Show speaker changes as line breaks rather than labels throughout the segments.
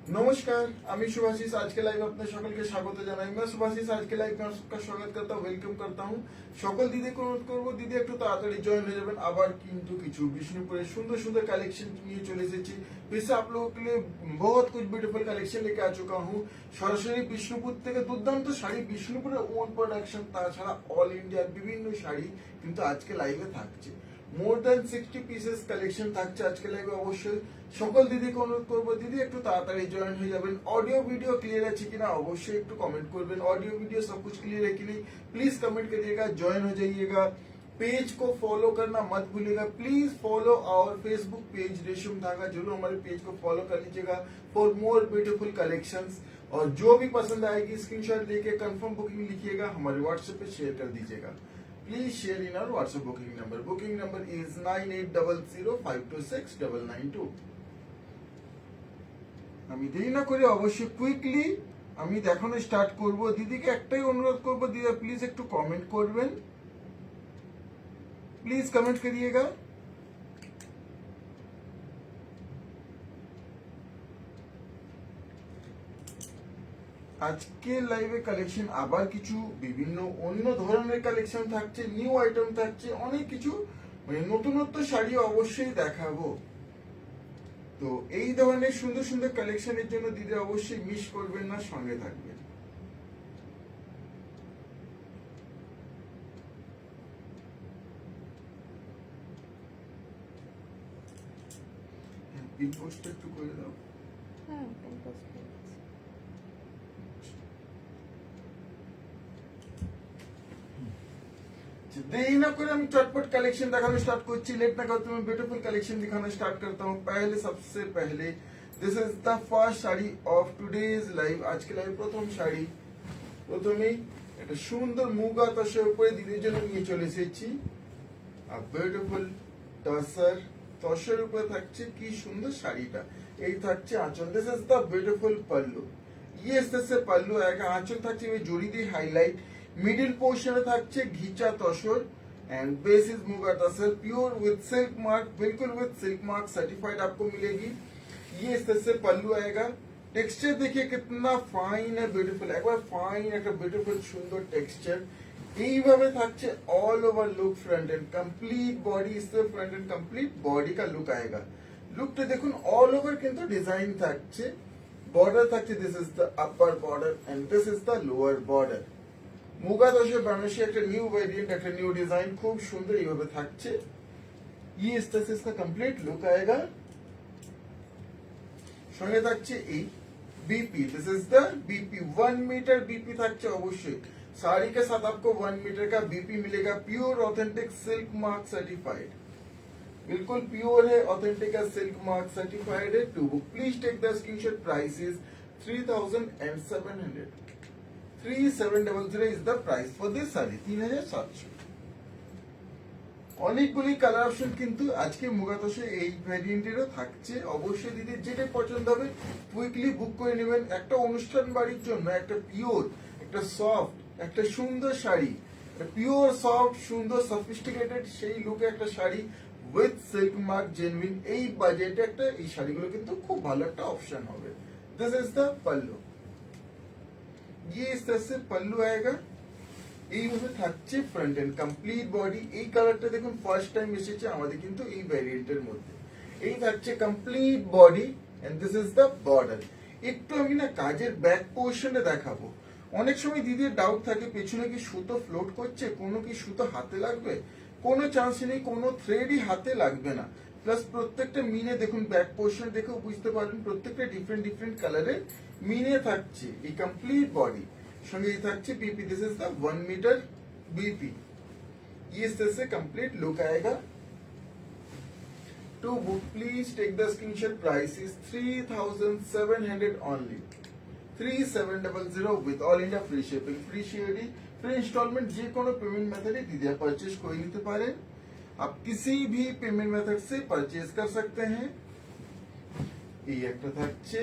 नमस्कार, আমি सुभाषिस आज के लाइव अपने সকলকে স্বাগত জানাই। मैं सुभाषिस आज के लाइव में आपका स्वागत करता हूं, वेलकम करता हूं। সকল দিদিকে অনুরোধ করব, দিদি একটু তাড়াতাড়ি জয়েন হয়ে যাবেন। আবার কিন্তু কিছু বিষ্ণুপুরের সুন্দর সুন্দর कलेक्शन নিয়ে चले এসেছি। फिर से आप लोगों के लिए बहुत कुछ ब्यूटीफुल कलेक्शन लेके आ चुका हूं। সরাসরি বিষ্ণুপুর থেকে দুর্দান্ত শাড়ি, বিষ্ণুপুরের ওন প্রোডাকশন, তাছাড়া অল ইন্ডিয়ার বিভিন্ন শাড়ি কিন্তু আজকে লাইভে থাকছে। মোর দ্যান 60 পিসেস কালেকশন থাকছে আজকে লাইভে। অবশ্যই সকল দিদিকে অনুরোধ করবো, দিদি একটু তাড়াতাড়ি জয়েন হয়ে যাবেন। ऑडियो वीडियो क्लियर है कि ना अवश्य एक कमेंट करबें। ऑडियो वीडियो सब कुछ क्लियर है कि नहीं प्लीज कमेंट करिएगा, ज्वाइन हो जाइएगा। पेज को फॉलो करना मत भूलिएगा। Please follow our Facebook page Resham Dhaga, जरूर हमारे पेज को फॉलो कर लीजिएगा फॉर मोर ब्यूटीफुल कलेक्शंस। और जो भी पसंद आएगी स्क्रीनशॉट लेके कंफर्म बुकिंग लिखिएगा, हमारे व्हाट्सएप पे शेयर कर दीजिएगा। Please share in our WhatsApp booking number. Booking number is 9800526992। আমি দেরি না করে অবশ্যই কুইকলি আমি দেখানো স্টার্ট করব। দিদিকে একটাই অনুরোধ করব, দিদি প্লিজ একটু কমেন্ট করবেন, প্লিজ কমেন্ট করিয়েগা। আজকে লাইভে কালেকশন আবার কিছু বিভিন্ন অন্য ধরনের কালেকশন থাকছে, নিউ আইটেম থাকছে, অনেক কিছু মানে নতুনত্ব শাড়ি অবশ্যই দেখাবো। তো এই ধরনের সুন্দর সুন্দর কালেকশনের জন্য দিদি অবশ্যই মিস করবেন না, সঙ্গে থাকবেন। পিন পোস্টটা একটু করে দাও।
হ্যাঁ, পিন পোস্ট করে দিচ্ছি।
देरी ना करे আমি चटपट कलेक्शन दिखाना स्टार्ट করছি। लेट ना करते मैं ब्यूटीफुल कलेक्शन दिखाना स्टार्ट करता हूँ। पहले सबसे पहले this is the first sari of today's live. আজকে লাইভ প্রথম শাড়ি, প্রথমেই একটা সুন্দর মুগা তসরের উপরে দিদির জন্য নিয়ে চলে এসেছি। আর বিউটিফুল তসর, তসরের উপরে থাকছে কি সুন্দর শাড়িটা। এই থাকছে আঁচল। দিস ইজ द ब्यूटीफुल पल्लू। ये इस तरह से पल्लू आएगा। आंचल থাকছে জড়ি দিয়ে হাইলাইট। मिडिल पोर्शन থাকছে ghicha tussar and base is muga tussar, pure with silk mark, बिल्कुल विद सिल्क मार्क सर्टिफाइड आपको मिलेगी। ये इस तरह से पल्लू आएगा। टेक्सचर देखिए कितना फाइन है, ब्यूटीफुल। एक बार फाइन একটা বিউটিফুল সুন্দর টেক্সচার। এইভাবে থাকছে all over look front and complete body. इससे फ्रंट एंड कंप्लीट बॉडी का लुक आएगा। लुकটা দেখুন ऑल ओवर কিন্তু ডিজাইন থাকছে। বর্ডার থাকছে, this is the upper border and this is the lower border. Muga দশের বানাসি একটা নিউ ভেরিয়েন্ট, একটা নিউ ডিজাইন, খুব সুন্দর এইভাবে থাকছে। ये इस तरह से इसका कंप्लीट लुक आएगा। সঙ্গে থাকছে এই BP. This is the BP. 1 meter BP থাকছে অবশ্যই। साड़ी के साथ आपको 1 मीटर का बीपी मिलेगा। Pure authentic silk mark certified, बिल्कुल प्योर है, ऑथेंटिक है, सिल्क मार्क सर्टिफाइड है। To book please take the screenshot. Price is 3700। 3700 is the price for this sari. 3700। অনেকগুলি কালার অপশন কিন্তু আজকে মুগাতোষে এই ভ্যারিয়েন্টেরও থাকছে। অবশ্যই দিদি যেটা পছন্দ হবে কুইকলি বুক করে নেবেন। একটা অনুষ্ঠান বাড়ির জন্য একটা পিওর, একটা সফট, একটা সুন্দর শাড়ি, পিওর সফট সুন্দর সফিস্টিকেটেড সেই লুকে একটা sari with silk mark genuine, এই বাজেটে একটা এই শাড়িগুলো কিন্তু খুব ভালো একটা অপশন হবে। This is the pallu. ये इस तरह से पल्लू आएगा। এইভাবে থাকছে ফ্রন্ট এন্ড কমপ্লিট বডি। এই কালারটা দেখুন ফার্স্ট টাইম এসেছে আমাদের কিন্তু এই ভ্যারিয়েন্টের মধ্যে। এই থাকছে complete body and this is the border. একটু আমি না কাজের ব্যাক পোর্শনে দেখাবো। অনেক সময় দিদির ডাউট থাকে পেছনে কি সুতো ফ্লোট করছে, কোনো কি সুতো হাতে লাগবে। কোনো চান্স নেই, কোনো থ্রেডই হাতে লাগবে না। প্লাস প্রত্যেকটা মিনে দেখুন ব্যাক পোর্শন দেখেও বুঝতে পারবেন প্রত্যেকটা ডিফারেন্ট ডিফারেন্ট কালারের মিনে থাকছে এই কমপ্লিট বডি। সঙ্গে এই থাকছে BP. This is the 1 meter BP. ये इस तरह से कंप्लीट लुक आएगा। To book please take the screenshot. Price is 3700 only. 3700 with all India free shipping, free shipping, free installment. যে কোনো পেমেন্ট মেথডে দিদিরা পারচেজ করে নিতে পারেন। आप किसी भी पेमेंट मेथड से परचेज कर सकते हैं। এই একটা থাকছে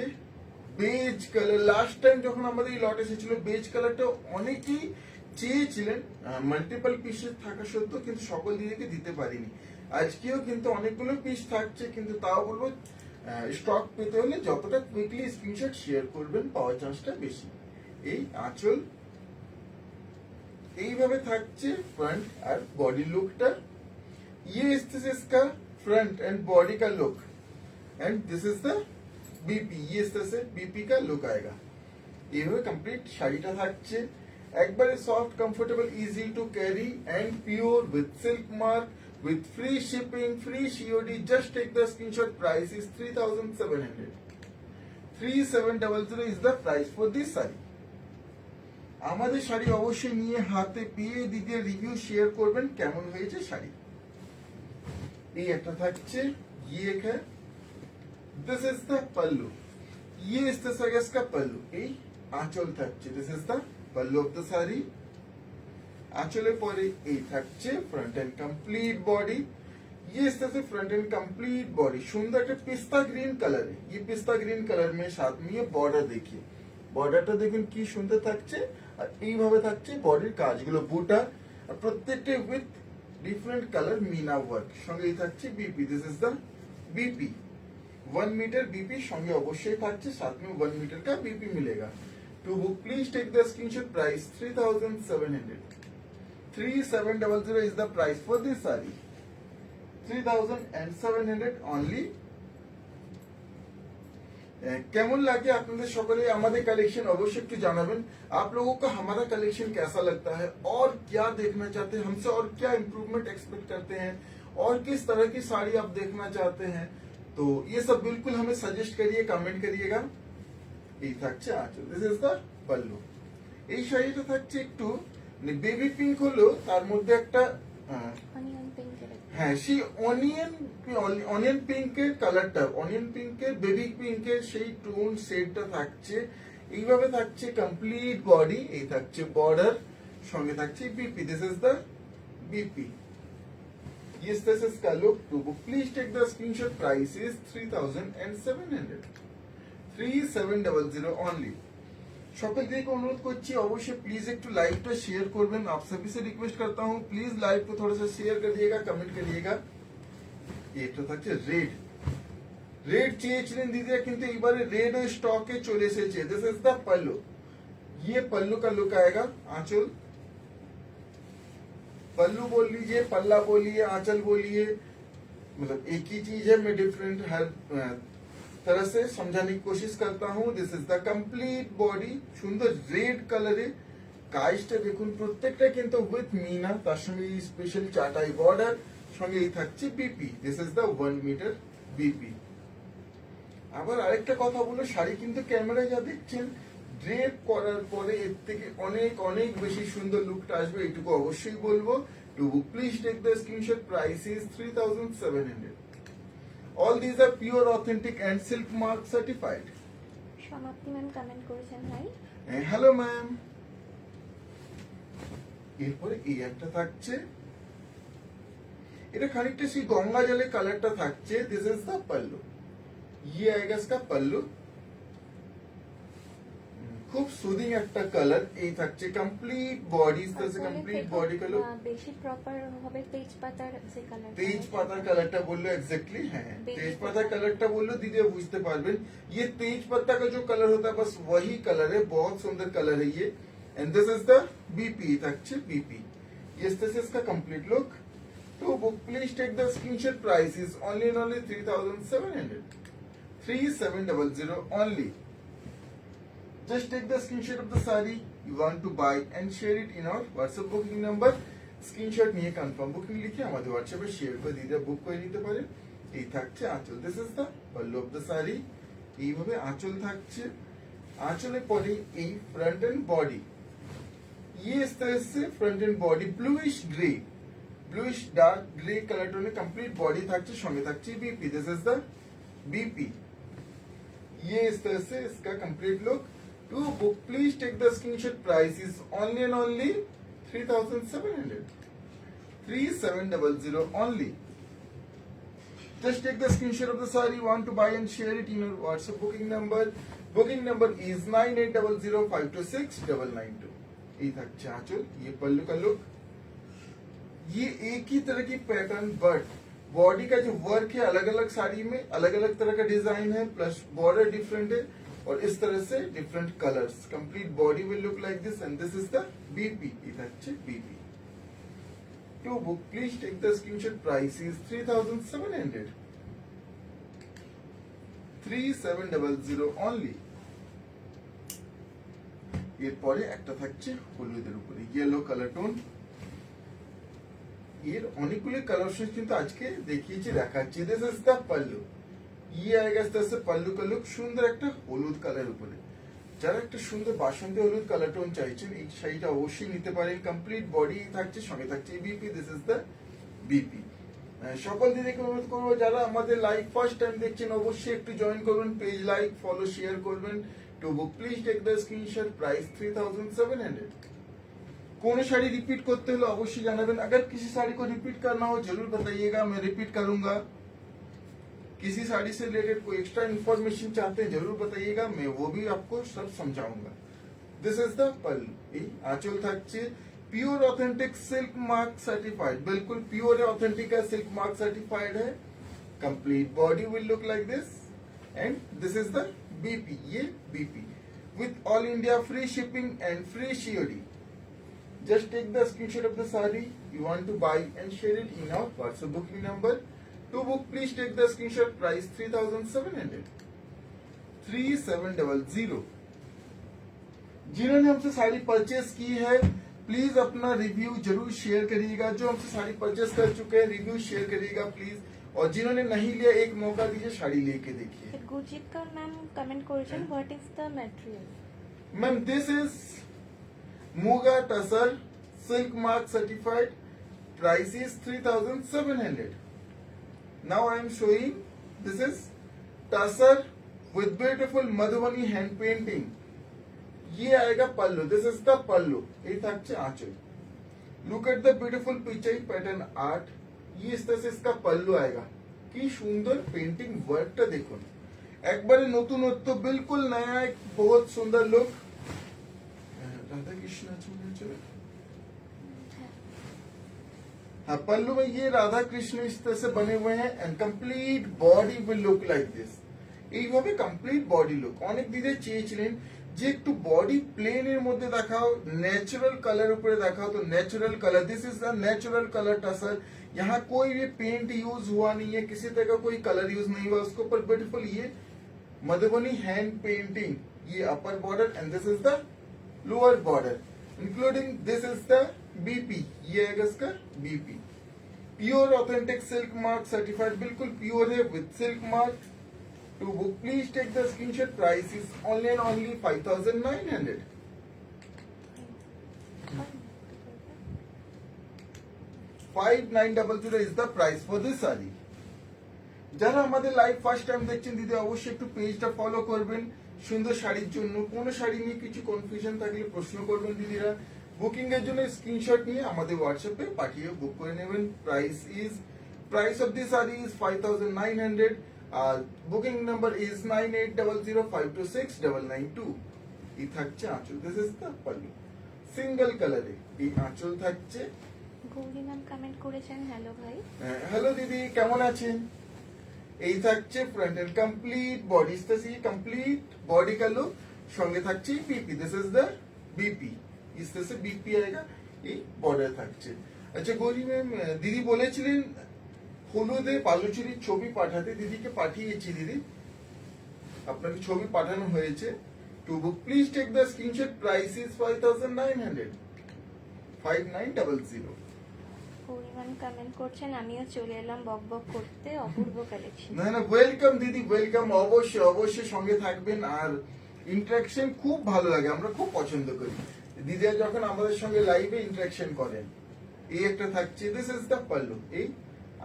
বেজ কালার। লাস্ট টাইম যখন আমাদের এই লট এসেছিল বেজ কালারটা অনেকেই চেয়েছিলেন, মাল্টিপল পিসেস থাকা সত্ত্বেও কিন্তু সকল দিদিকে দিতে পারিনি। আজকেও কিন্তু অনেকগুলো পিস থাকছে, কিন্তু তাও বলবো স্টক পেতে হলে যতটা কুইকলি স্ক্রিনশট শেয়ার করবেন পাওয়ার চান্সটা বেশি। এই আঁচল এইভাবে থাকছে फ्रंट और बॉडी लुकটা। ये इस इसका फ्रंट एंड बॉडी का look and this is the BP. ये इस तरह से बीपी का लुक आएगा। এইভাবে কমপ্লিট শাড়িটা থাকছে একবারে soft, comfortable, easy to carry and pure with silk mark with free shipping, free COD. Just take the screenshot. Price is 3,700. 3,700 is the price for this saree. আমাদের শাড়ি অবশ্যই নিয়ে হাতে পেয়ে দিতে রিভিউ শেয়ার করবেন কেমন হয়েছে শাড়ি। এই একটা থাকছে, ये एक है, this is the पल्लू, ये इस तरह का पल्लू। এই আঁচল থাকছে, this is the pallu of the saree। आंचलेर परे এই থাকছে फ्रंट एंड कंप्लीट बॉडी। ये इस तरह से फ्रंट एंड कंप्लीट बॉडी सुंदर একটা पिस्ता ग्रीन कलर है। ये पिस्ता ग्रीन कलर में साथ में ये बॉर्डर देखिए, বর্ডারটা দেখুন কি সুন্দর থাকছে। আর এইভাবে থাকছে বডির কাজগুলো, বুটা আর প্রত্যেকটা with different colour meena work. সঙ্গে এই থাকছে BP, this is the BP. 1 meter BP সঙ্গে অবশ্যই থাকছে, साथ में 1 मीटर का बीपी मिलेगा। To book please take the screenshot. Price 3,700। 3,700 is the price for this saree। 3,700 only। কেমন লাগে আপনাদের সকলে আমাদের कलेक्शन अवश्य একটু জানাবেন। आप लोगों को हमारा कलेक्शन कैसा लगता है और क्या देखना चाहते हैं हमसे, और क्या इम्प्रूवमेंट एक्सपेक्ट करते हैं, और किस तरह की साड़ी आप देखना चाहते हैं, तो ये सब बिल्कुल हमें सजेस्ट करिए, कमेंट करिएगा। এই থাকছে আঁচল, দিস ইজ দ্য পল্লু। এই শাড়িটা থাকছে একটু বেবি পিঙ্ক হলো, তার মধ্যে একটা
অনিয়ন পিঙ্কের,
হ্যাঁ সেই অনিয়ন পিঙ্কের কালারটা, অনিয়ন পিঙ্কের বেবি পিঙ্কের সেই টোন শেডটা থাকছে। এইভাবে থাকছে কমপ্লিট বডি। এই থাকছে বর্ডার, সঙ্গে থাকছে BP, this is the BP. Yes, this is का look। To book, please take the screenshot। Price is 3,700। 3,700 only। সকল দিকে অনুরোধ করছি অবশ্যই প্লিজ একটু লাইভটা শেয়ার করবেন। आप सभी से रिक्वेस्ट करता हूँ प्लीज लाइव को थोड़ा सा शेयर करिएगा, कमेंट करिएगा। এটা থাকছে রেড। রেড চেয়েছিলেন দিদিরা, কিন্তু এবারে রেড স্টকে চলে এসেছে। This is the pallu. ये पल्लू का लुक आएगा। आंचल, पल्लू बोल लीजिए, पल्ला बोलिए, आंचल बोलिए, मतलब एक ही चीज है। मैं डिफरेंट हर तरह से समझाने की कोशिश करता हूँ। This is the complete body. সুন্দর রেড কালারে কাজটা দেখুন, প্রত্যেকটা কিন্তু উইথ মিনা, তার সঙ্গে স্পেশালি চাটাই বর্ডার, সঙ্গে এই থাকছে BP. This is the 1 meter BP. আবার আরেকটা কথা বলো, শাড়ি কিন্তু ক্যামেরায় যা দেখছেন ড্রেপ করার পরে এর থেকে অনেক অনেক বেশি সুন্দর লুকটা আসবে, এইটুকু অবশ্যই বলবো। To book please take the screenshot. Price is 3,700। All these are pure, authentic and silk mark certified।
সমাপ্তি ম্যাম কমেন্ট করেছেন হাই।
Hello ma'am. এরপরে এই একটা থাকছে, এটা খানিকটা সেই গঙ্গা জলের কালারটা থাকছে। দিস ইজ দ্য पल्लू। ये आएगा इसका पल्लू। খুব সুদিং একটা কালার। এই থাকছে complete body, complete body colour.
বেশি প্রপার হবে তেজ পাতার যে কালার,
তেজ পাতার কালারটা বললো एग्जैक्टली। হ্যাঁ तेज पत्ता कलरটা বললো দিদি বুঝতে পারবেন। ये तेज पत्ता का जो कलर होता है बस वही कलर है, बहुत सुंदर कलर है ये। And this is the BP থাকছে BP. Yes, this is the complete look। To book please take the screenshot। Price is only and only 3,700। 3,700 only। Just take the screenshot of the saree you want to buy and share it in our WhatsApp booking number। Screenshot নিয়ে confirm booking লিখে আমাদের হোয়াটসঅ্যাপে share করে দিতে বুক করে নিতে পারেন। এই থাকছে আঁচল, this is the pallu of the sari. এইভাবে আঁচল থাকছে। আঁচলের পরে এই ফ্রন্ট এন্ড বডি, ये इस तरह से front and body bluish grey, bluish dark grey colour টোনে কমপ্লিট বডি থাকছে, সঙ্গে থাকছে BP. This is the BP. ये इस तरह से इसका complete look. To book please take the screenshot. Price is only and only 3,700। 3,700 only। Just take the screenshot of the saree you want to buy and share it in your WhatsApp booking number। Booking number is 9800526992। ये থাকছে আঁচল। ये पल्लू का look. ये एक ही तरह की pattern but body का जो वर्क है अलग अलग साड़ी में अलग अलग तरह का डिजाइन है, प्लस बॉर्डर डिफरेंट है, और इस तरह से different colours. Complete body will look like this and this is the BP. এটা হচ্ছে BP. To book, please take the screenshot. Price is 3,700. 3700 only. এরপরে একটা থাকছে হলুদের উপরে ইয়েলো কালার টোন. এর অনেকগুলি কালার অপশন কিন্তু আজকে দেখিয়েছি দেখাচ্ছি. This is the pallu. ये आएगा इस तरह से पल्लू का लुक সুন্দর একটা হলুদ কালার উপরে. যারা একটা সুন্দর বাসন্তী হলুদ কালার টোন চাইছেন এই শাড়িটা অবশ্যই নিতে পারেন. কমপ্লিট বডি থাকছে, সঙ্গে থাকছে BP. This is the BP. সকল দিদিকে অনুরোধ করবো যারা আমাদের লাইভ ফার্স্ট টাইম দেখছেন অবশ্যই একটু জয়েন করবেন, পেজ লাইক ফলো শেয়ার করবেন. To book please take the screenshot. Price 3700. কোন শাড়ি रिपीट করতে হলে অবশ্যই জানাবেন. अगर किसी साड़ी को रिपीट करना हो जरूर बताइएगा, मैं रिपीट करूंगा. किसी साड़ी से रिलेटेड कोई एक्स्ट्रा इन्फॉर्मेशन चाहते हैं जरूर बताइएगा, मैं वो भी आपको सब समझाऊंगा. This is the pallu. आंचल থাকছে pure authentic silk mark certified. बिल्कुल प्योर है, ऑथेंटिक है, सिल्क मार्क सर्टिफाइड है. Complete body will look like this and this is the BP. ये BP with all India free shipping and free COD. Just take the screenshot of the saree you want to buy and share it in our WhatsApp booking number. To book, please take the screenshot. Price 3,700. 3700. जिन्होंने हमसे sari purchase की है please अपना review जरूर share करिएगा. जो हमसे sari purchase कर चुके हैं रिव्यू शेयर करिएगा प्लीज. और जिन्होंने नहीं लिया एक मौका दीजिए, साड़ी लेके देखिए.
গুরজিৎ কর ম্যাম কমেন্ট করেছেন what is the material.
Ma'am this is Muga Tussar Silk Mark Certified. Price is 3,700. Now I am showing this is Tussar with beautiful Madhubani hand painting. ये आएगा पल्लू. This is the पल्लू. ये থাকছে आंचल. Look at the beautiful picture pattern art. ये इस तरह से इसका पल्लू आएगा. কি সুন্দর পেন্টিং ওয়ার্কটা দেখুন. একবারে নতুনত্ব, बिल्कुल नया, एक बहुत सुंदर लुक. राधा कृष्ण चले. हाँ, पल्लू में ये राधा कृष्ण इस तरह से बने हुए हैं and complete body will look like this. এইভাবে কমপ্লিট বডি লুক. অনেক দিদি চেয়েছিলেন যে একটু বডি প্লেন এর মধ্যে দেখাও, नेचुरल कलर ऊपर देखाओ, तो natural colour. This is the natural colour tussar. यहाँ कोई भी पेंट यूज हुआ नहीं है, किसी तरह का कोई कलर यूज नहीं हुआ उसके ऊपर. ब्यूटीफुल ये मधुबनी हैंड पेंटिंग. ये upper border and this is the lower border including. This is the BP. ये है इसका BP. Pure authentic silk mark certified. बिल्कुल प्योर है with silk mark. To book please take the screenshot. Price is only and only 5,900. 5,900 is the price for this saree. যারা আমাদের live first time দেখছেন দিদি অবশ্যই একটু পেজটা ফলো করবেন সুন্দর শাড়ির জন্য. কোন শাড়ি নিয়ে কিছু কনফিউশন থাকলে প্রশ্ন করবেন দিদিরা. বুকিং এর জন্য স্ক্রিনশট নিয়ে আমাদের হোয়াটসঅ্যাপে পাঠিয়ে বুক করে নেবেন. Price of this sari is 5,900. আর বুকিং নাম্বার ইজ 9800526992. এই থাকছে আঁচল. This is the pallu. Single কালারে এই আঁচল থাকছে.
গৌরী ম্যাম কমেন্ট করেছেন হ্যালো ভাই.
হ্যালো দিদি, কেমন আছেন? এই থাকছে ফ্রন্ট এন্ড কমপ্লিট বডি. इस तरह से कंप्लीट बॉडी का लुक. সঙ্গে থাকছে BP. This is the BP. इस तरह से बीपी आएगा. এই বর্ডার থাকছে. আচ্ছা গৌরী ম্যাম, দিদি বলেছিলেন হলুদে বালুচুরির ছবি পাঠাতে. দিদিকে পাঠিয়েছি দিদি, আপনাকে ছবি পাঠানো হয়েছে. To book please take the screenshot. Price is 5,900. 5,900.
পরিমাণ কমেন্ট করছেন আমিও চলে এলাম বক বক করতে. অপূর্ব কালেকশন.
না না, ওয়েলকাম দিদি, ওয়েলকাম. অবশ্যই অবশ্যই সঙ্গে থাকবেন. আর ইন্টারাকশন খুব ভালো লাগে, আমরা খুব পছন্দ করি দিদিরা যখন আমাদের সঙ্গে লাইভে ইন্টারাকশন করেন. এই একটা থাকছে. This is the pallu. এই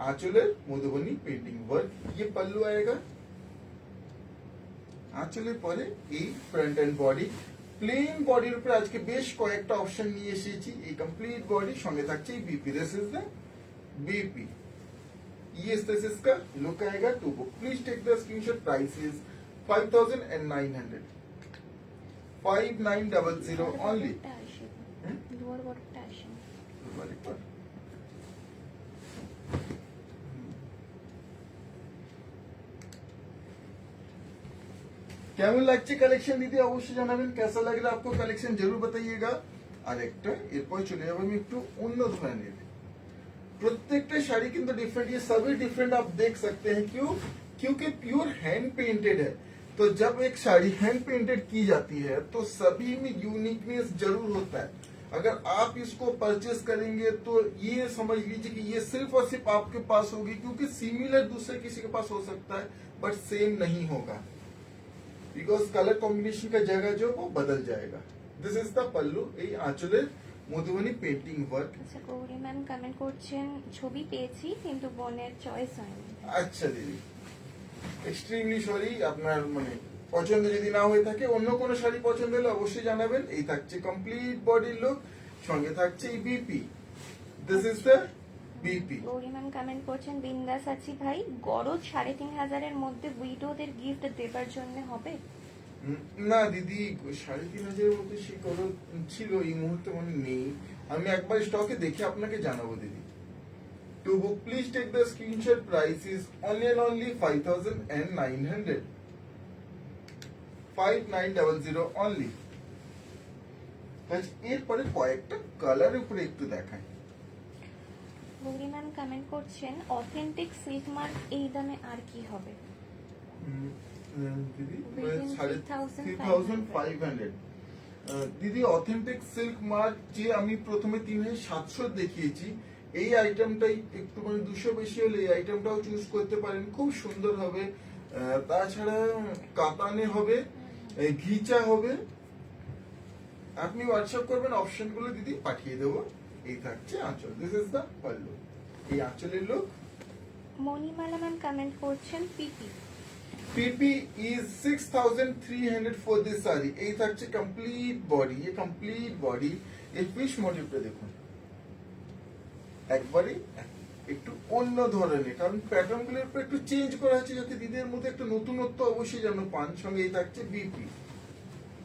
আঁচলের মধুবনী পেন্টিং ওয়ার্ক. ये पल्लू आएगा. আঁচলের পরে এই ফ্রন্ট এন্ড বডি. প্লেন বডির উপরে আজকে বেশ কয়েকটা অপশন নিয়ে এসেছি. এই কমপ্লিট বডি সঙ্গে থাকছে এই BP. This is the BP. ये इस तरह से इसका लुक आएगा. To book please take the screenshot. Price is 5,900. 5,900 only.
Lower বর্ডারটা আসেন.
কেমন লাগছে কালেকশন দিদি অবশ্যই জানাবেন, कैसा लग रहा है आपको कलेक्शन जरूर बताइएगा। আর একটা এরপর চলে যাবো আমি একটু অন্য ধরনের, प्रत्येक शाड़ी किंतु डिफरेंट, ये सभी डिफरेंट आप देख सकते हैं, क्यों? क्योंकि प्योर हैंड पेंटेड है। तो जब एक साड़ी हैंड पेंटेड की जाती है तो सभी में यूनिकनेस जरूर होता है। अगर आप इसको परचेस करेंगे तो ये समझ लीजिए कि ये सिर्फ और सिर्फ आपके पास होगी, क्योंकि सिमिलर दूसरे किसी के पास हो सकता है बट सेम नहीं होगा, बिकॉज कलर कॉम्बिनेशन का जगह जो वो बदल जाएगा। दिस इज द पल्लू, এই আঁচলের মধুবনী পেন্টিং ওয়ার্ক।
আচ্ছা, গৌরী ম্যাম কমেন্ট করছেন ছবি পেয়েছি কিন্তু বোনের চয়েস হয়নি।
আচ্ছা দিদি, এক্সট্রিমলি সরি, আপনার মানে পছন্দ যদি না হয়ে থাকে, অন্য কোনো শাড়ি পছন্দ হলে অবশ্যই জানাবেন। এই থাকছে কমপ্লিট বডির লুক, সঙ্গে থাকছে এই BP, this is the BP.
Gauri ma'am comment করছেন বিন্দাস আছি ভাই, গরজ ৩৫০০০-এর মধ্যে উইডোদের গিফট দেবার জন্য হবে?
না দিদি, ৩৫০০০-এর মধ্যে সে করো ছিল, এই মুহূর্তে মনে নেই, আমি একবার স্টকে দেখে আপনাকে জানাবো দিদি। To book please take the screenshot, price is only and only 5900, 5900 only. এরপরে কয়েকটা কালারের উপরে একটু দেখায়।
গৌরী ম্যাম কমেন্ট করছেন অথেন্টিক সিল্ক মার্ক এই দামে আর কি হবে?
দিদি
Within
3500 দিদি, অথেন্টিক সিল্ক মার্ক যে আমি প্রথমে 3700 দেখিয়েছি, এই আইটেমটাই একটু মানে 200 বেশি হলে এই আইটেমটাও চুজ করতে পারেন, খুব সুন্দর হবে। তাছাড়া কাতানে হবে, ঘিচা হবে, আপনি হোয়াটসঅ্যাপ করবেন, অপশনগুলো দিদি পাঠিয়ে দেবো। এই থাকছে আঁচল, দিস ইজ দ্য পাল্লু, এই আঁচলের লুক।
মণিমালা ম্যাম কমেন্ট করছেন PP
PP is 6300 for this sari. এই থাকছে কমপ্লিট বডি, ये কমপ্লিট বডি, এই ফিশ মোটিভটা দেখুন, একবারে একটু অন্য ধরনের, কারণ প্যাটার্ন গুলোর উপর একটু চেঞ্জ করা হচ্ছে যাতে দিদির মধ্যে একটু নতুনত্ব অবশ্যই যেন পান। সঙ্গে এই থাকছে বিপি,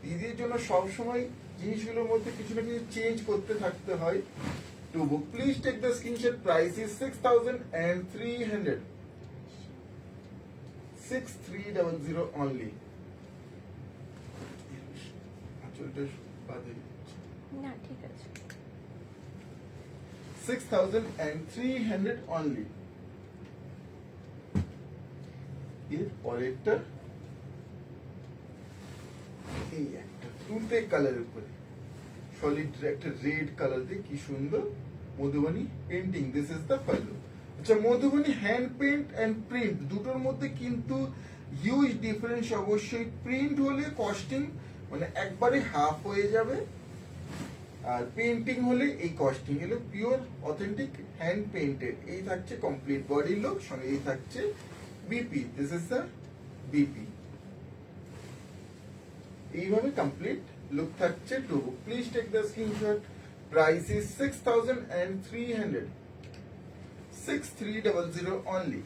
দিদির জন্য সবসময় জিনিসগুলোর মধ্যে কিছু না কিছু চেঞ্জ করতে থাকতে হয়। To book please take the screenshot, price is 6300, 6300 only। আঁচলটা বাদে
না, ঠিক আছে।
6300 only। এর পরেরটা এই একটা তুলতে কালারের উপরে সলিড একটা রেড কালার দিয়ে কি সুন্দর Madhubani painting, this is the pallu. আচ্ছা, Madhubani hand paint and print দুটোর মধ্যে কিন্তু হিউজ ডিফারেন্স অবশ্যই। প্রিন্ট হলে কস্টিং মানে একবারে হাফ হয়ে যাবে, আর পেন্টিং হলে এই কস্টিং হলো পিওর অথেন্টিক হ্যান্ড পেন্টেড। এই থাকছে কমপ্লিট বডি লুক, সঙ্গে এই থাকছে BP, this is the BP. এইভাবে কমপ্লিট লুক থাকছে। To book please take the screenshot, price is 6300, 6300 only,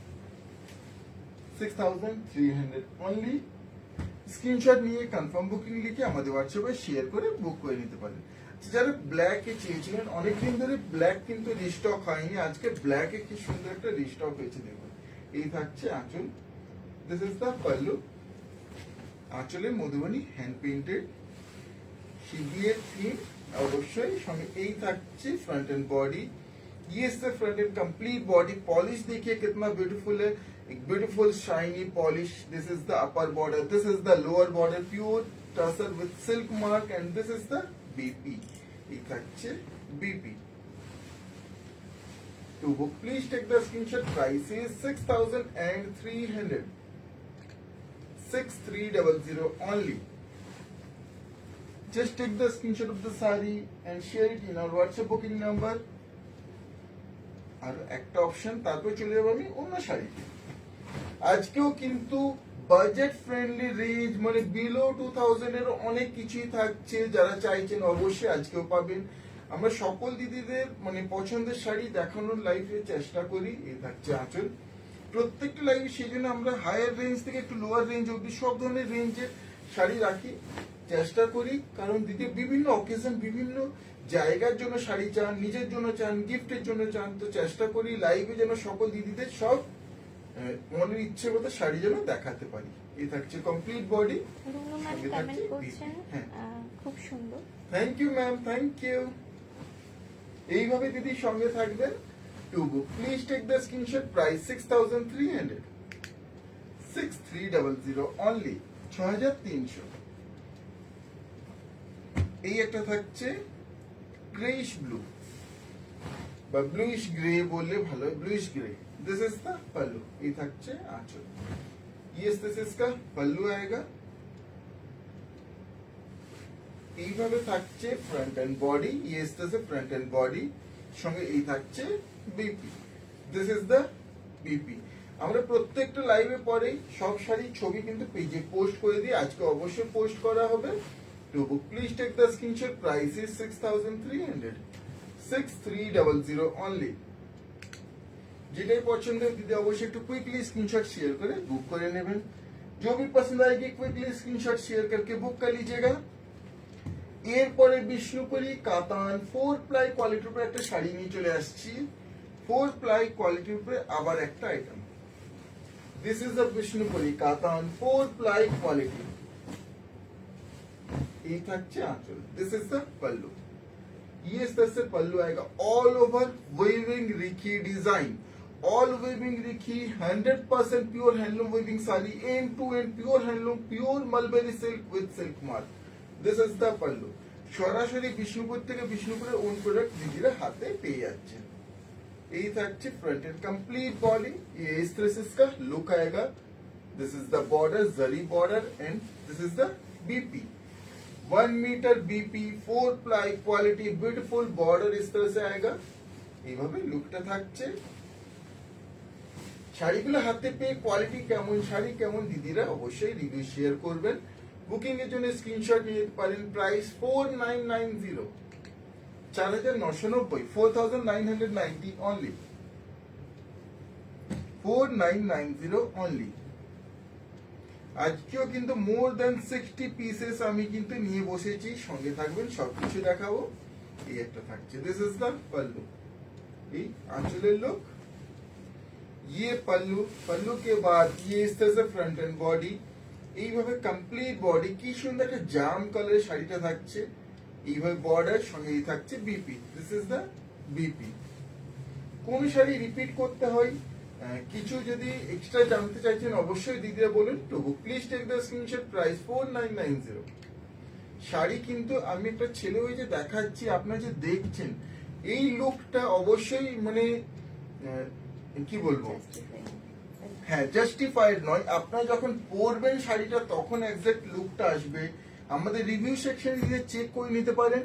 6300 only। Screenshot নিয়ে কনফার্ম বুকিং লিখে আমাদের হোয়াটসঅ্যাপে শেয়ার করে বুক করে নিতে পারেন। যারা ব্ল্যাকে চেয়েছিলেন অনেকদিন ধরে, ব্ল্যাক কিন্তু রিস্টক হয়নি, আজকে ব্ল্যাকে কি সুন্দর একটা রিস্টক হয়েছে দেখুন। এই থাকছে আঁচল, দিস ইজ দ্য পাল্লু, আঁচলে মধুবনী হ্যান্ড পেইন্টেড শিবিয়ের থিম অবশ্যই। সঙ্গে এই থাকছে फ्रंट एंड बॉडी, ये इससे front and complete body polish देखिए कितना ब्यूटीफुल है, एक beautiful shiny polish. This is the upper border, this is the lower border, pure tussar with silk mark and this is the BP, এই থাকছে BP. To book please take the screenshot, price is 6300, 6300 only। Just take the screenshot of the saree and share it in our WhatsApp booking number। আর একটা option, তারপর চলে যাবো আমি অন্য শাড়িতে। আজকেও কিন্তু বাজেট ফ্রেন্ডলি রেঞ্জ মানে বিলো 2000 এর অনেক কিছুই থাকছে, যারা চাইছেন অবশ্যই আজকেও পাবেন। আমরা সকল দিদিদের মানে পছন্দের শাড়ি দেখানোর লাইভে চেষ্টা করি। এই থাকছে আঁচল, প্রত্যেকটা লাইভে সেই জন্য আমরা হায়ার রেঞ্জ থেকে একটু লোয়ার রেঞ্জ অব্দি সব ধরনের রেঞ্জের শাড়ি রাখি, চেষ্টা করি। কারণ দিদি বিভিন্ন অকেশন বিভিন্ন জায়গার জন্য শাড়ি চান, নিজের জন্য চান, গিফটের জন্য চান, তো চেষ্টা করি লাইভে যেন সকল দিদিদের সব মনের ইচ্ছে মতো শাড়ি যেন দেখাতে পারি। এই থাকছে কমপ্লিট বডি।
রুনু ম্যাম
সঙ্গে
কমেন্ট
থাকছে
করছেন
BP, হ্যাঁ।
খুব সুন্দর।
Thank you ma'am, thank you. এইভাবে দিদি সঙ্গে থাকবেন। To book please take the screenshot, price 6300, 6300 only, 6300। এই একটা থাকছে গ্রেইশ ব্লু বা ব্লুইশ গ্রে বললে ভালো, bluish grey. This is the pallu, ये থাকছে আঁচল। यस दिस इसका पल्लू आएगा। এইভাবে থাকছে front and body. Yes this is front end body, সঙ্গে এই থাকছে BP. This is the BP. আমরা প্রত্যেকটা লাইভে পরে সব শাড়ি ছবি কিন্তু পেজে পোস্ট করে দিই, আজকে অবশ্যই পোস্ট করা হবে। To book please take the screenshot, price is 6300, 6300 only. যেটাই পছন্দ দিদি অবশ্যই একটু क्विकली स्क्रीनशॉट शेयर করে বুক করে নেবেন। जो भी पसंद आएगी क्विकली स्क्रीनशॉट शेयर करके बुक कर लीजिएगा। এরপরে বিষ্ণুপুরি কাতান 4 প্লাই কোয়ালিটির উপরে একটা শাড়ি নিয়ে চলে আসছি। 4 প্লাই কোয়ালিটির উপরে আবার একটা item. This is the Bishnupuri katan 4 ply quality. এই থাকছে আঁচল। This is the pallu. ये इस तरह से पल्लू आएगा, all over weaving ricky design, all weaving ricky, 100% pure handloom weaving sari, end to end pure handloom, pure mulberry silk with silk mark. This is the pallu. সরাসরি বিষ্ণুপুর থেকে বিষ্ণুপুরের ওন প্রোডাক্ট দিদিরা হাতে পেয়ে যাচ্ছেন। এই থাকছে फ्रंट एंड कंप्लीट बॉडी। ये इस तरह से इसका लुक आएगा। This is the border, zari border, and this is the BP 1 meter BP 4 ply quality, beautiful border इस तरह से आएगा। এইভাবে লুকটা থাকছে। শাড়িগুলো হাতে পেয়ে কোয়ালিটি কেমন, শাড়ি কেমন দিদিরা অবশ্যই রিভিউ শেয়ার করবেন। বুকিং এর জন্য স্ক্রিনশট নিতে পারেন। Price 4990, 4990, 4990 only, 4990 only. আজকেও কিন্তু মোর দেন 60 পিসেস আমি কিন্তু নিয়ে বসেছি, সঙ্গে থাকবেন, সবকিছু দেখাবো। এই একটা থাকছে। দিস ইজ দ্য पल्लू, এই আঁচলের লুক। ये पल्लू, पल्लू के बाद ये इस तरह से फ्रंट एंड बॉडी। এইভাবে কমপ্লিট বডি, কি সুন্দর একটা জাম কালারের শাড়িটা থাকছে। এইভাবে বর্ডার, সঙ্গে এই থাকছে BP. This is the BP. কোন শাড়ি রিপিট করতে হয়, কিছু যদি এক্সট্রা জানতে চাইছেন অবশ্যই দিদিরা বলুন। তো please take the screenshot, price 4990। Sari কিন্তু আমি একটা ছেলে হয়ে যে দেখাচ্ছি, আপনারা যে দেখছেন এই লুকটা অবশ্যই মানে কি বলবো, হ্যাঁ জাস্টিফাইড নয়। আপনারা যখন পরবেন শাড়িটা তখন এক্সাক্ট লুকটা আসবে। আমাদের রিভিউ সেকশনে গিয়ে চেক করে নিতে পারেন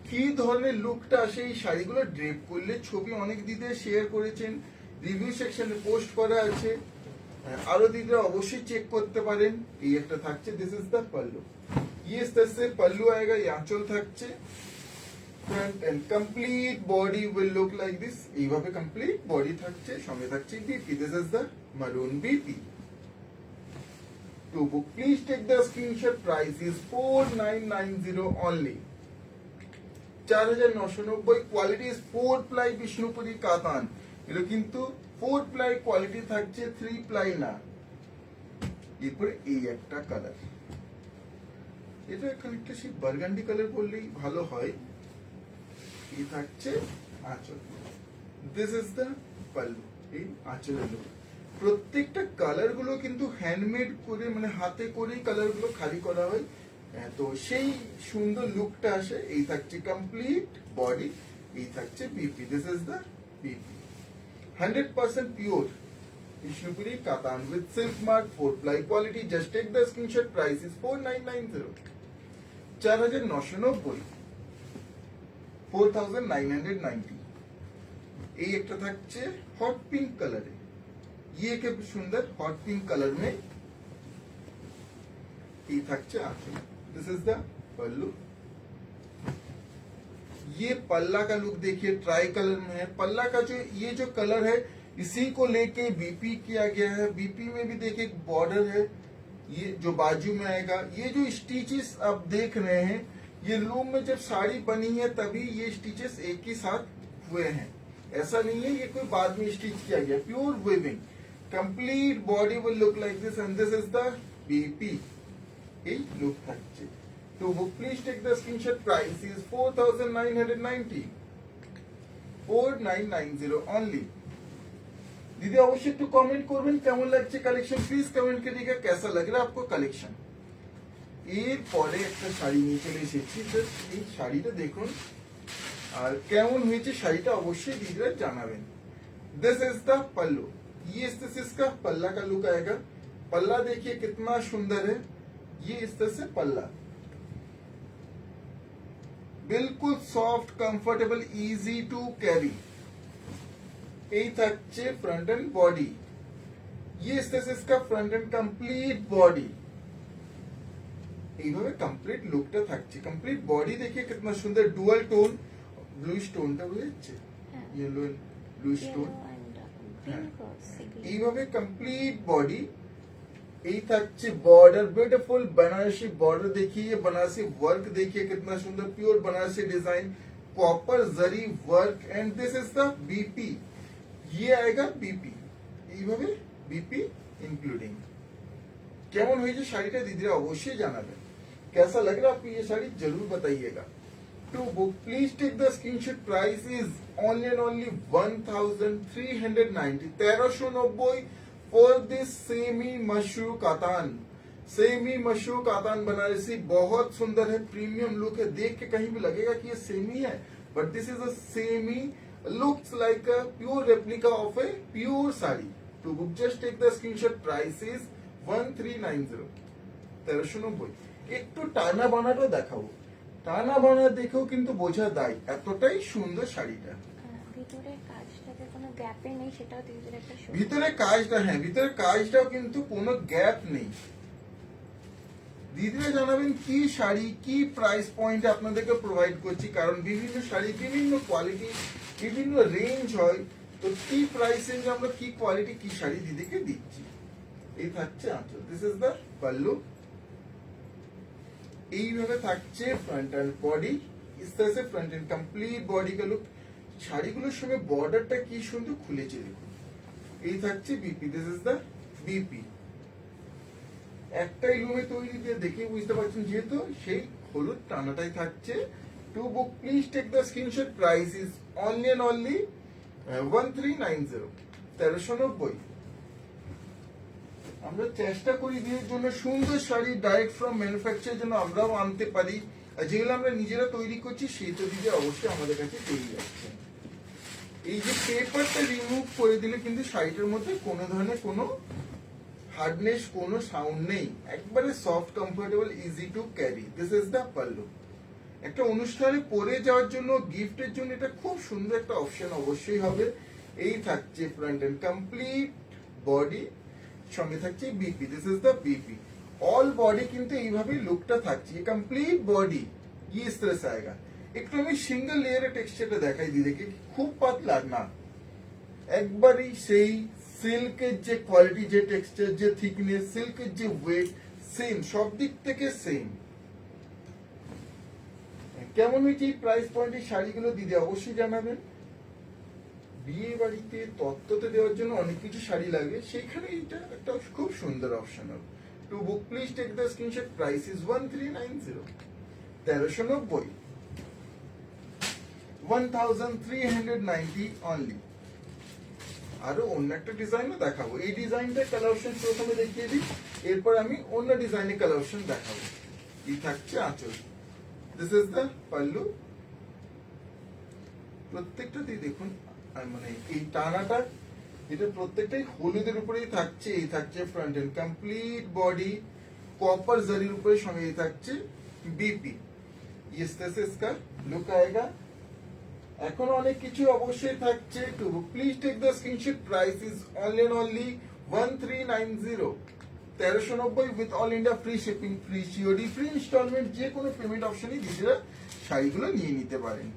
কি ধরনের লুকটা আসে এই শাড়িগুলো ড্রেপ করলে। ছবি অনেক দিদিরা শেয়ার করেছেন, রিভিউ সেকশনে পোস্ট করা আছে, আরো দিদিরা অবশ্যই চেক করতে পারেন। এই একটা থাকছে। দিস ইজ দ্য पल्लू। ये इस तरह से पल्लू आएगा, ये आंचल থাকছে। Front and complete body will look like this। এইভাবে কমপ্লিট বডি থাকছে, সঙ্গে থাকছে BP. This is the maroon BP. To book please take the screenshot, price is 4990 only, 4990। Quality is 4 ply Bishnupuri কাতান। এটা কিন্তু 4 প্লাই কোয়ালিটি থাকছে, 3 প্লাই না। এরপরে এই একটা কালার, এটা খানিকটা সেই বার্গান্ডি কালার বললেই ভালো হয়। এই থাকছে আঁচল। দিস ইজ দ্য पल्लू, এই আঁচলের লুক। প্রত্যেকটা কালার গুলো কিন্তু হ্যান্ডমেড করে, মানে হাতে করেই কালার গুলো খালি করা হয়, তো সেই সুন্দর লুকটা আসে। এই থাকছে কমপ্লিট বডি, এই থাকছে BP. This is the BP 100% pure Bishnupuri katan with silk mark, 4 ply quality. Just take the screenshot, price is 4990, 4990, 4990। এই একটা থাকছে হট পিঙ্ক কালারে। ये के सुंदर हॉट पिंक कलर में ये থাকছে आंचल। This is the pallu. ये पल्ला का लुक देखिए, ट्राई कलर में है। पल्ला का जो ये जो कलर है इसी को लेके बीपी किया गया है। बीपी में भी देखिए बॉर्डर है, ये जो बाजू में आएगा। ये जो स्टिचेस आप देख रहे हैं, ये लूम में जब साड़ी बनी है तभी ये स्टिचेस एक ही साथ हुए हैं, ऐसा नहीं है ये कोई बाद में स्टिच किया गया। Pure weaving, complete body will look like this, and this is the BP এই লুক থাকছে। তো please take the screenshot, price is 4990, 4990 only. दीदी अवश्य একটু কমেন্ট করবেন কেমন লাগছে কালেকশন, প্লিজ কমেন্ট करिएगा कैसा लग रहा है आपको कलेक्शन। এরপরে একটা শাড়ি নিয়ে চলে এসেছি, জাস্ট এই শাড়িটা দেখুন আর কেমন হয়েছে শাড়িটা অবশ্যই দিদিরা জানাবেন। दिस इज द पल्लू, ये इस तरह से इसका पल्ला का लुक आएगा। पल्ला देखिए कितना सुंदर है, ये इस तरह से पल्ला बिल्कुल soft comfortable easy to carry. এই থাকছে ফ্রন্ট এন্ড বডি, ये इस तरह से इसका फ्रंट एंड कंप्लीट बॉडी, এইভাবে কমপ্লিট লুকটা থাকছে। কমপ্লিট বডি देखिए कितना सुंदर डुअल टोन, ব্লুইশ টোনটা বুঝে যাচ্ছে, ইয়েলো এন্ড ব্লুইশ টোন। এইভাবে কমপ্লিট বডি, এই থাকছে বর্ডার, ब्यूटीफुल बनारसी बॉर्डर देखिए, ये बनारसी वर्क देखिए कितना सुंदर, pure Banarasi design, copper zari work and this is the BP, ये आएगा बीपी, এইভাবে बीपी इंक्लूडिंग। কেমন হয়েছে শাড়িটা দিদিরা অবশ্যই জানাবেন, कैसा लग रहा है आपको ये साड़ी जरूर बताइएगा। To book please take the screenshot, price is only and only 1390, 1390 for this semi mashru katan. Semi mashru katan Banarasi बहुत सुंदर है, प्रीमियम लुक है, देख के कहीं भी लगेगा कि ये सेमी है, but this is a semi, looks like a pure replica of a pure sari. To book just take the screenshot, price is 1390, 1390। একটু টানা বানাটা দেখাবো, টানা বানা দেখেও কিন্তু বোঝা দায় এতটাই সুন্দর শাড়িটা।
ভিতরে কাজটাতে কোনো গ্যাপে নেই, সেটাও দিদিদের একটা সুবিধা।
ভিতরে কাজটা, হ্যাঁ ভিতরে কাজটাও কিন্তু কোনো গ্যাপ নেই। দিদিরা জানাবেন কি শাড়ি কি প্রাইস পয়েন্টে আপনাদেরকে প্রোভাইড করছি, কারণ বিভিন্ন শাড়ি বিভিন্ন কোয়ালিটি বিভিন্ন রেঞ্জ হয়, তো কি প্রাইস রেঞ্জ আমরা কি কোয়ালিটি কি শাড়ি দিদিকে দিচ্ছি। এই থাকছে আঁচল, দিস ইজ দ্য পাল্লু, এইভাবে থাকছে ফ্রন্ট এন্ড বডি, इस तरह से फ्रंट एंड कंप्लीट बॉडी का लुक। শাড়িগুলোর সঙ্গে বর্ডারটা কি সুন্দর খুলেছে দেখুন। এই থাকছে BP, this is the BP. একটাই লুমে তৈরি দিয়ে দেখে বুঝতে পারছেন যেহেতু সেই হলুদ টানাটাই থাকছে। To book please take the screenshot, price is only and only 1390, 1390। আমরা চেষ্টা করি দিদির জন্য সুন্দর শাড়ি ডাইরেক্ট ফ্রম ম্যানুফ্যাকচার যেন আমরাও আনতে পারি, আর যেগুলো আমরা নিজেরা তৈরি করছি সেই তো দিদি অবশ্যই আমাদের কাছে পেয়ে যাচ্ছে। এই যে পেপারটা রিমুভ করে দিলে কিন্তু শাড়িটার মধ্যে কোনো ধরনের কোনো হার্ডনেস কোনো সাউন্ড নেই, একবারে soft comfortable easy to carry. This is the pallu. একটা অনুষ্ঠানে পরে যাওয়ার জন্য গিফটের জন্য এটা খুব সুন্দর একটা অপশন অবশ্যই হবে। এই থাকছে ফ্রন্ট এন্ড কমপ্লিট বডি, সঙ্গে থাকছে BP, this is the BP. All body কিন্তু এইভাবে লুকটা থাকছে, কমপ্লিট বডি ये इस तरह से आएगा। একটু আমি সিঙ্গেল লেয়ারের টেক্সচারটা দেখাই দিদিকে, খুব পাতলা না, একবারই সেই সিল্কের যে কোয়ালিটি যে টেক্সচার যে থিকনেস সিল্কের যে ওয়েট সেম, সব দিক থেকে সেম। কেমন হয়েছে এই প্রাইস পয়েন্টের শাড়িগুলো দিদি অবশ্যই জানাবেন। বিয়ে বাড়িতে তত্ত্বতে দেওয়ার জন্য অনেক কিছু শাড়ি লাগে, সেইখানে এটা একটা খুব সুন্দর অপশন হবে। To book please take the screenshot, price is 1390, 1390, 1390 only. আরো অন্য একটা ডিজাইনও দেখাবো, এই ডিজাইনটা কালার অপশন প্রথমে দেখিয়ে দিই, এরপর আমি অন্য ডিজাইনের কালার অপশন দেখাবো। এই থাকছে আঁচল, দিস ইজ দ্য পাল্লু। প্রত্যেকটা দিয়ে দেখুন মানে এই টানাটা এটা প্রত্যেকটাই হলুদের উপরেই থাকছে। এই থাকছে front and complete body, copper জারির উপরে, সঙ্গে এই থাকছে বিপি। इस तरह से इसका लुक आएगा। এখন অনেক কিছু অবশ্যই থাকছে। To please take the screenshot, price is only and only 1390, 1390 with all India free shipping, free COD, free installment, যে কোনো পেমেন্ট অপশনই দিদিরা শাড়িগুলো নিয়ে নিতে পারেন।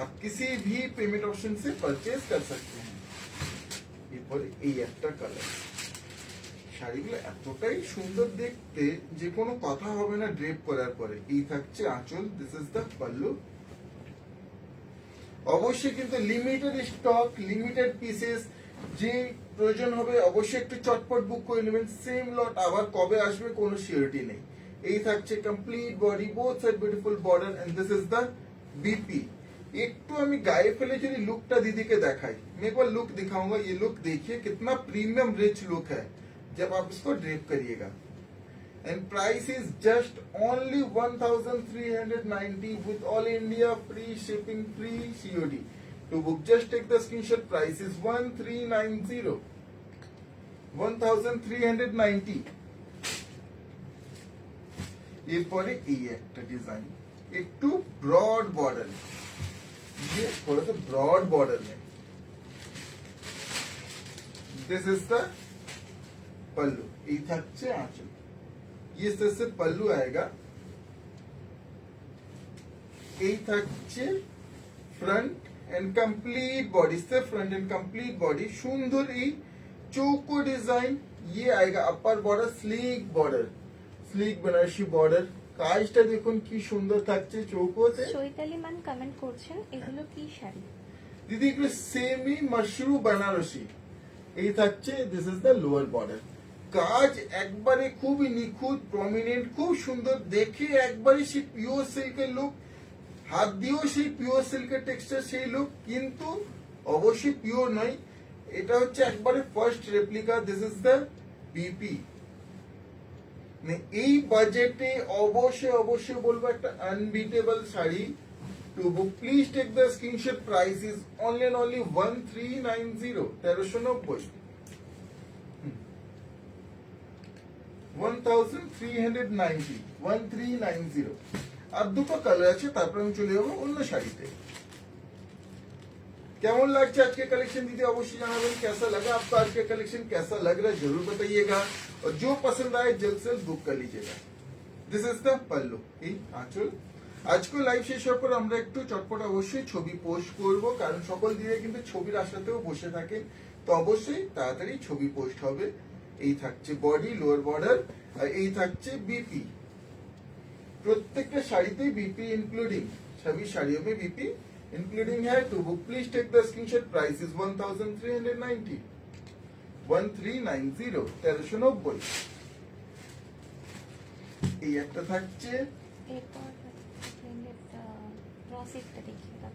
आप किसी भी पेमेंट ऑप्शन से परचेज कर सकते हैं। এরপরে এই একটা কালার, শাড়িগুলো এতটাই সুন্দর দেখতে যে কোনো কথা হবে না ড্রেপ করার পরে। এই থাকছে আঁচল, দিস ইজ দ্য পাল্লু। অবশ্যই কিন্তু লিমিটেড স্টক, লিমিটেড পিসেস, যে প্রয়োজন হবে অবশ্যই একটু চটপট বুক করে নেবেন। সেম লট আবার কবে আসবে কোনো সিওরিটি নেই। এই থাকছে complete body, both side beautiful border and this is the BP. একটু আমি গায়ে ফেলে যদি লুকটা दीदी के দেখাই, मैं एक बार लुक दिखाऊंगा। ये लुक देखिए कितना प्रीमियम रिच लुक है जब आप इसको ड्रेप करिएगा। And price is just only 1390 with all India free shipping, free COD. To book just take the screenshot. Price is 1390, 1390। এরপরে এই একটা ডিজাইন একটু ব্রড বর্ডার, ये थोड़ा सा ब्रॉड बॉर्डर में। दिस इज द पल्लू, ये থাকছে आंचल। ये इस तरह से पल्लू आएगा। এই থাকছে फ्रंट एंड कंप्लीट बॉडी से फ्रंट एंड कंप्लीट बॉडी। সুন্দর এই চৌকো ডিজাইন। ये आएगा upper border, sleek border, sleek Banarasi border. কাজটা দেখুন কি সুন্দর থাকছে চৌকোতে।
চৈতালি মান কমেন্ট করছেন এগুলো কি শাড়ি?
দিদি এগুলো সেমি মাশরু বেনারসি। এই থাকছে, this is the lower border. কাজ একবারে খুবই নিখুঁত, প্রমিনেন্ট, খুব সুন্দর দেখে। একবারে সেই পিওর সিল্কের লুক, হাত দিয়েও সেই পিওর সিল্কের টেক্সচার সেই লুক, কিন্তু অবশ্যই পিওর নয়। এটা হচ্ছে একবারে first replica. This is the BP. এই বাজেটে অবশ্যই অবশ্যই বলবো একটা unbeatable sari. To book please take the screenshot. Price is only and only 1390, 1390, 1390, 1390। আর দুটো কালার আছে, তারপর আমি চলে যাবো অন্য শাড়িতে। কেমন লাগছে आज के कलेक्शन दीदी अवश्य জানাবেন। कैसा लगा आपको आज के कलेक्शन, कैसा लग रहा है जरूर बताइएगा। और जो पसंद आए जल्द से जल्द बुक कर लीजिएगा। दिस इज द पल्लू, এই আঁচল। আজকে লাইভ শেষ হওয়ার পর আমরা একটু চটপট অবশ্যই ছবি পোস্ট করব, কারণ সকল দিনে কিন্তু ছবির আশাতেও বসে থাকেন। তো অবশ্যই তাড়াতাড়ি ছবি পোস্ট হবে। এই থাকছে বডি, লোয়ার বর্ডার, আর এই থাকছে বিপি। প্রত্যেকটা শাড়িতেই বিপি ইনক্লুডিং, সবই শাড়িও में बीपी इंक्लूडिंग है। To book please take the screenshot. Price is 1390, 1390, 1390। এই একটা থাকছে।
এরপর রসিকটা দেখিয়ে দাও।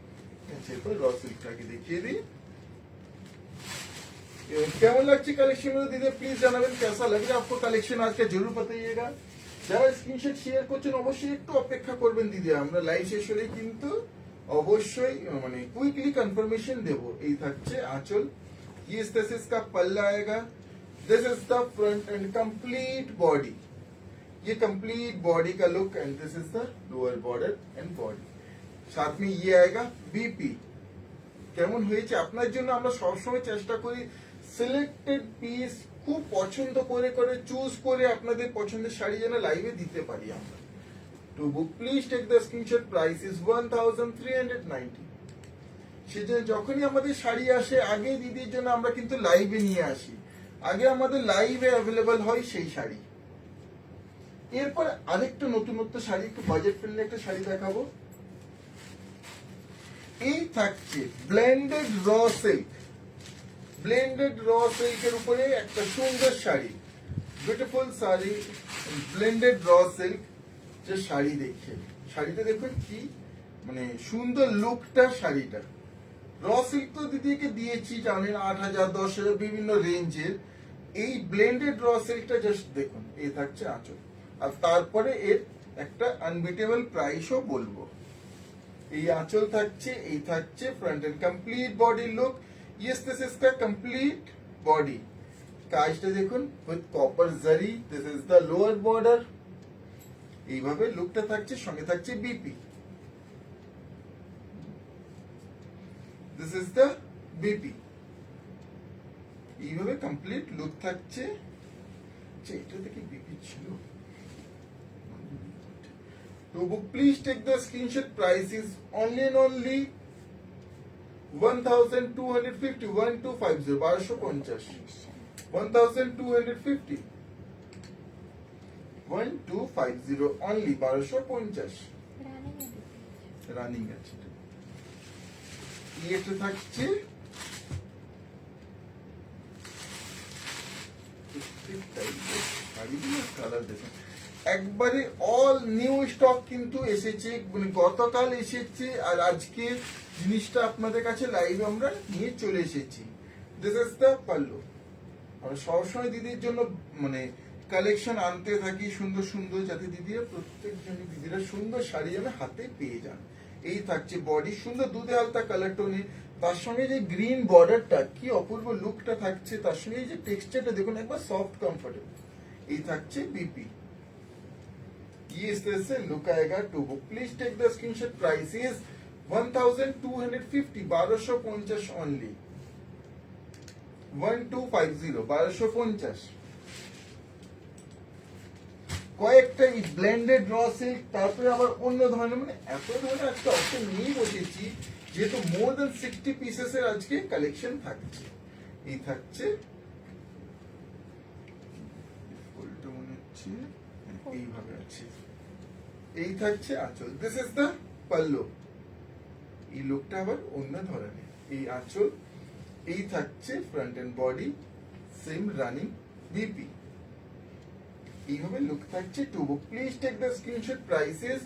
अच्छा, तो रॉ सिल्क की देखिए दी। কেমন লাগছে কালেকশন দিদি প্লিজ জানাবেন। कैसा लग रहा है आपको कलेक्शन आज का जरूर बताइएगा। যারা স্ক্রিনশট শেয়ার করছেন অবশ্যই একটু অপেক্ষা করবেন দিদি, আমরা লাইভ শেষ হলে কিন্তু অবশ্যই মানে কুইকলি কনফার্মেশন দেব। এই থাকছে আঁচল। ये इस तरह से इसका पल्ला आएगा। This is the front and complete body. ये कंप्लीट बॉडी का look and this is the lower border and body. साथ में ये आएगा बीपी। কেমন হয়েছে আপনার জন্য আমরা সবসময় চেষ্টা করি সিলেক্টেড পিস খুব পছন্দ করে করে চুজ করে আপনাদের পছন্দের শাড়ি যেন লাইভে দিতে পারি আমরা। To book please take the screenshot. Price is 1390। সেজন্য যখনই আমাদের শাড়ি আসে আগে দিদির জন্য আমরা কিন্তু লাইভে নিয়ে আসি, আগে আমাদের লাইভে অ্যাভেলেবল হয় সেই শাড়ি। এরপর আরেকটা নতুনত্ব শাড়ি, একটু বাজেট ফ্রেন্ডলি একটা শাড়ি দেখাবো। এই থাকছে ব্লেন্ডেড র সিল্ক। ব্লেন্ডেড র সিল্কের উপরে একটা সুন্দর sari, beautiful sari, blended raw silk. যে শাড়ি দেখে শাড়িটা দেখুন কি মানে সুন্দর লুকটা শাড়িটা। র সিল্ক তো দিদিকে দিয়েছি জানেন 8000, 10000 বিভিন্ন রেঞ্জের। এই ব্লেন্ডেড র সিল্কটা জাস্ট দেখুন। এই থাকছে আঁচল, আর তারপরে এর একটা আনবিটেবল প্রাইসও বলবো। এই আঁচল থাকছে, এই থাকছে front and complete body look. Yes this is the complete body. কাজটা দেখুন উইথ কপার জারি। This is the lower border. এইভাবে লুকটা থাকছে, সঙ্গে থাকছে BP. This is the BP. এইভাবে কমপ্লিট লুক থাকছে। এটা থেকে বিপি ছিল। To book, please take the screenshot. Price is only and only 1250, 1250, 1250, 1250, 1250 only, 1250 running আছে। এটা থাকছে ক্লাসিক টাইপের শাড়িগুলোর কালার দেখুন, একবারে অল নিউ স্টক কিন্তু এসেছে, মানে গতকাল এসেছে আর আজকে জিনিসটা আপনাদের কাছে লাইভ আমরা নিয়ে চলে এসেছি। This is the pallu. আমরা সবসময় দিদির জন্য মানে কালেকশন আনতে থাকি সুন্দর সুন্দর, যাতে দিদিরা প্রত্যেকজন দিদিরা সুন্দর শাড়ি যেন হাতে পেয়ে যান। এই থাকছে বডি সুন্দর দুধে হালকা কালার টোনে, তার সঙ্গে যে গ্রিন বর্ডারটা কি অপূর্ব লুকটা থাকছে, তার সঙ্গে এই যে টেক্সচারটা দেখুন একবার সফট কমফোর্টেবল। এই থাকছে বিপি। ये इस तरह से लुक आएगा to book. Please take the screenshot. Price is 1250, 1250 only, 1250, 1250। কয়েকটা ব্লেন্ডেড র সিল্ক, তারপরে আবার অন্য ধরনের, মানে এত ধরনের আজকে অপশন নিয়ে বসেছি, যেহেতু মোর দেন 60 পিসেস এর আজকে কালেকশন থাকছে। এই থাকছে ফুলটা মনে হচ্ছে এইভাবে আছে। এই থাকছে আঁচল। This is the pallu. এই লুকটা আবার অন্য ধরনের। এই আঁচল, এই থাকছে front and body, same running BP. এইভাবে লুক থাকছে to book. Please take the screenshot. Price is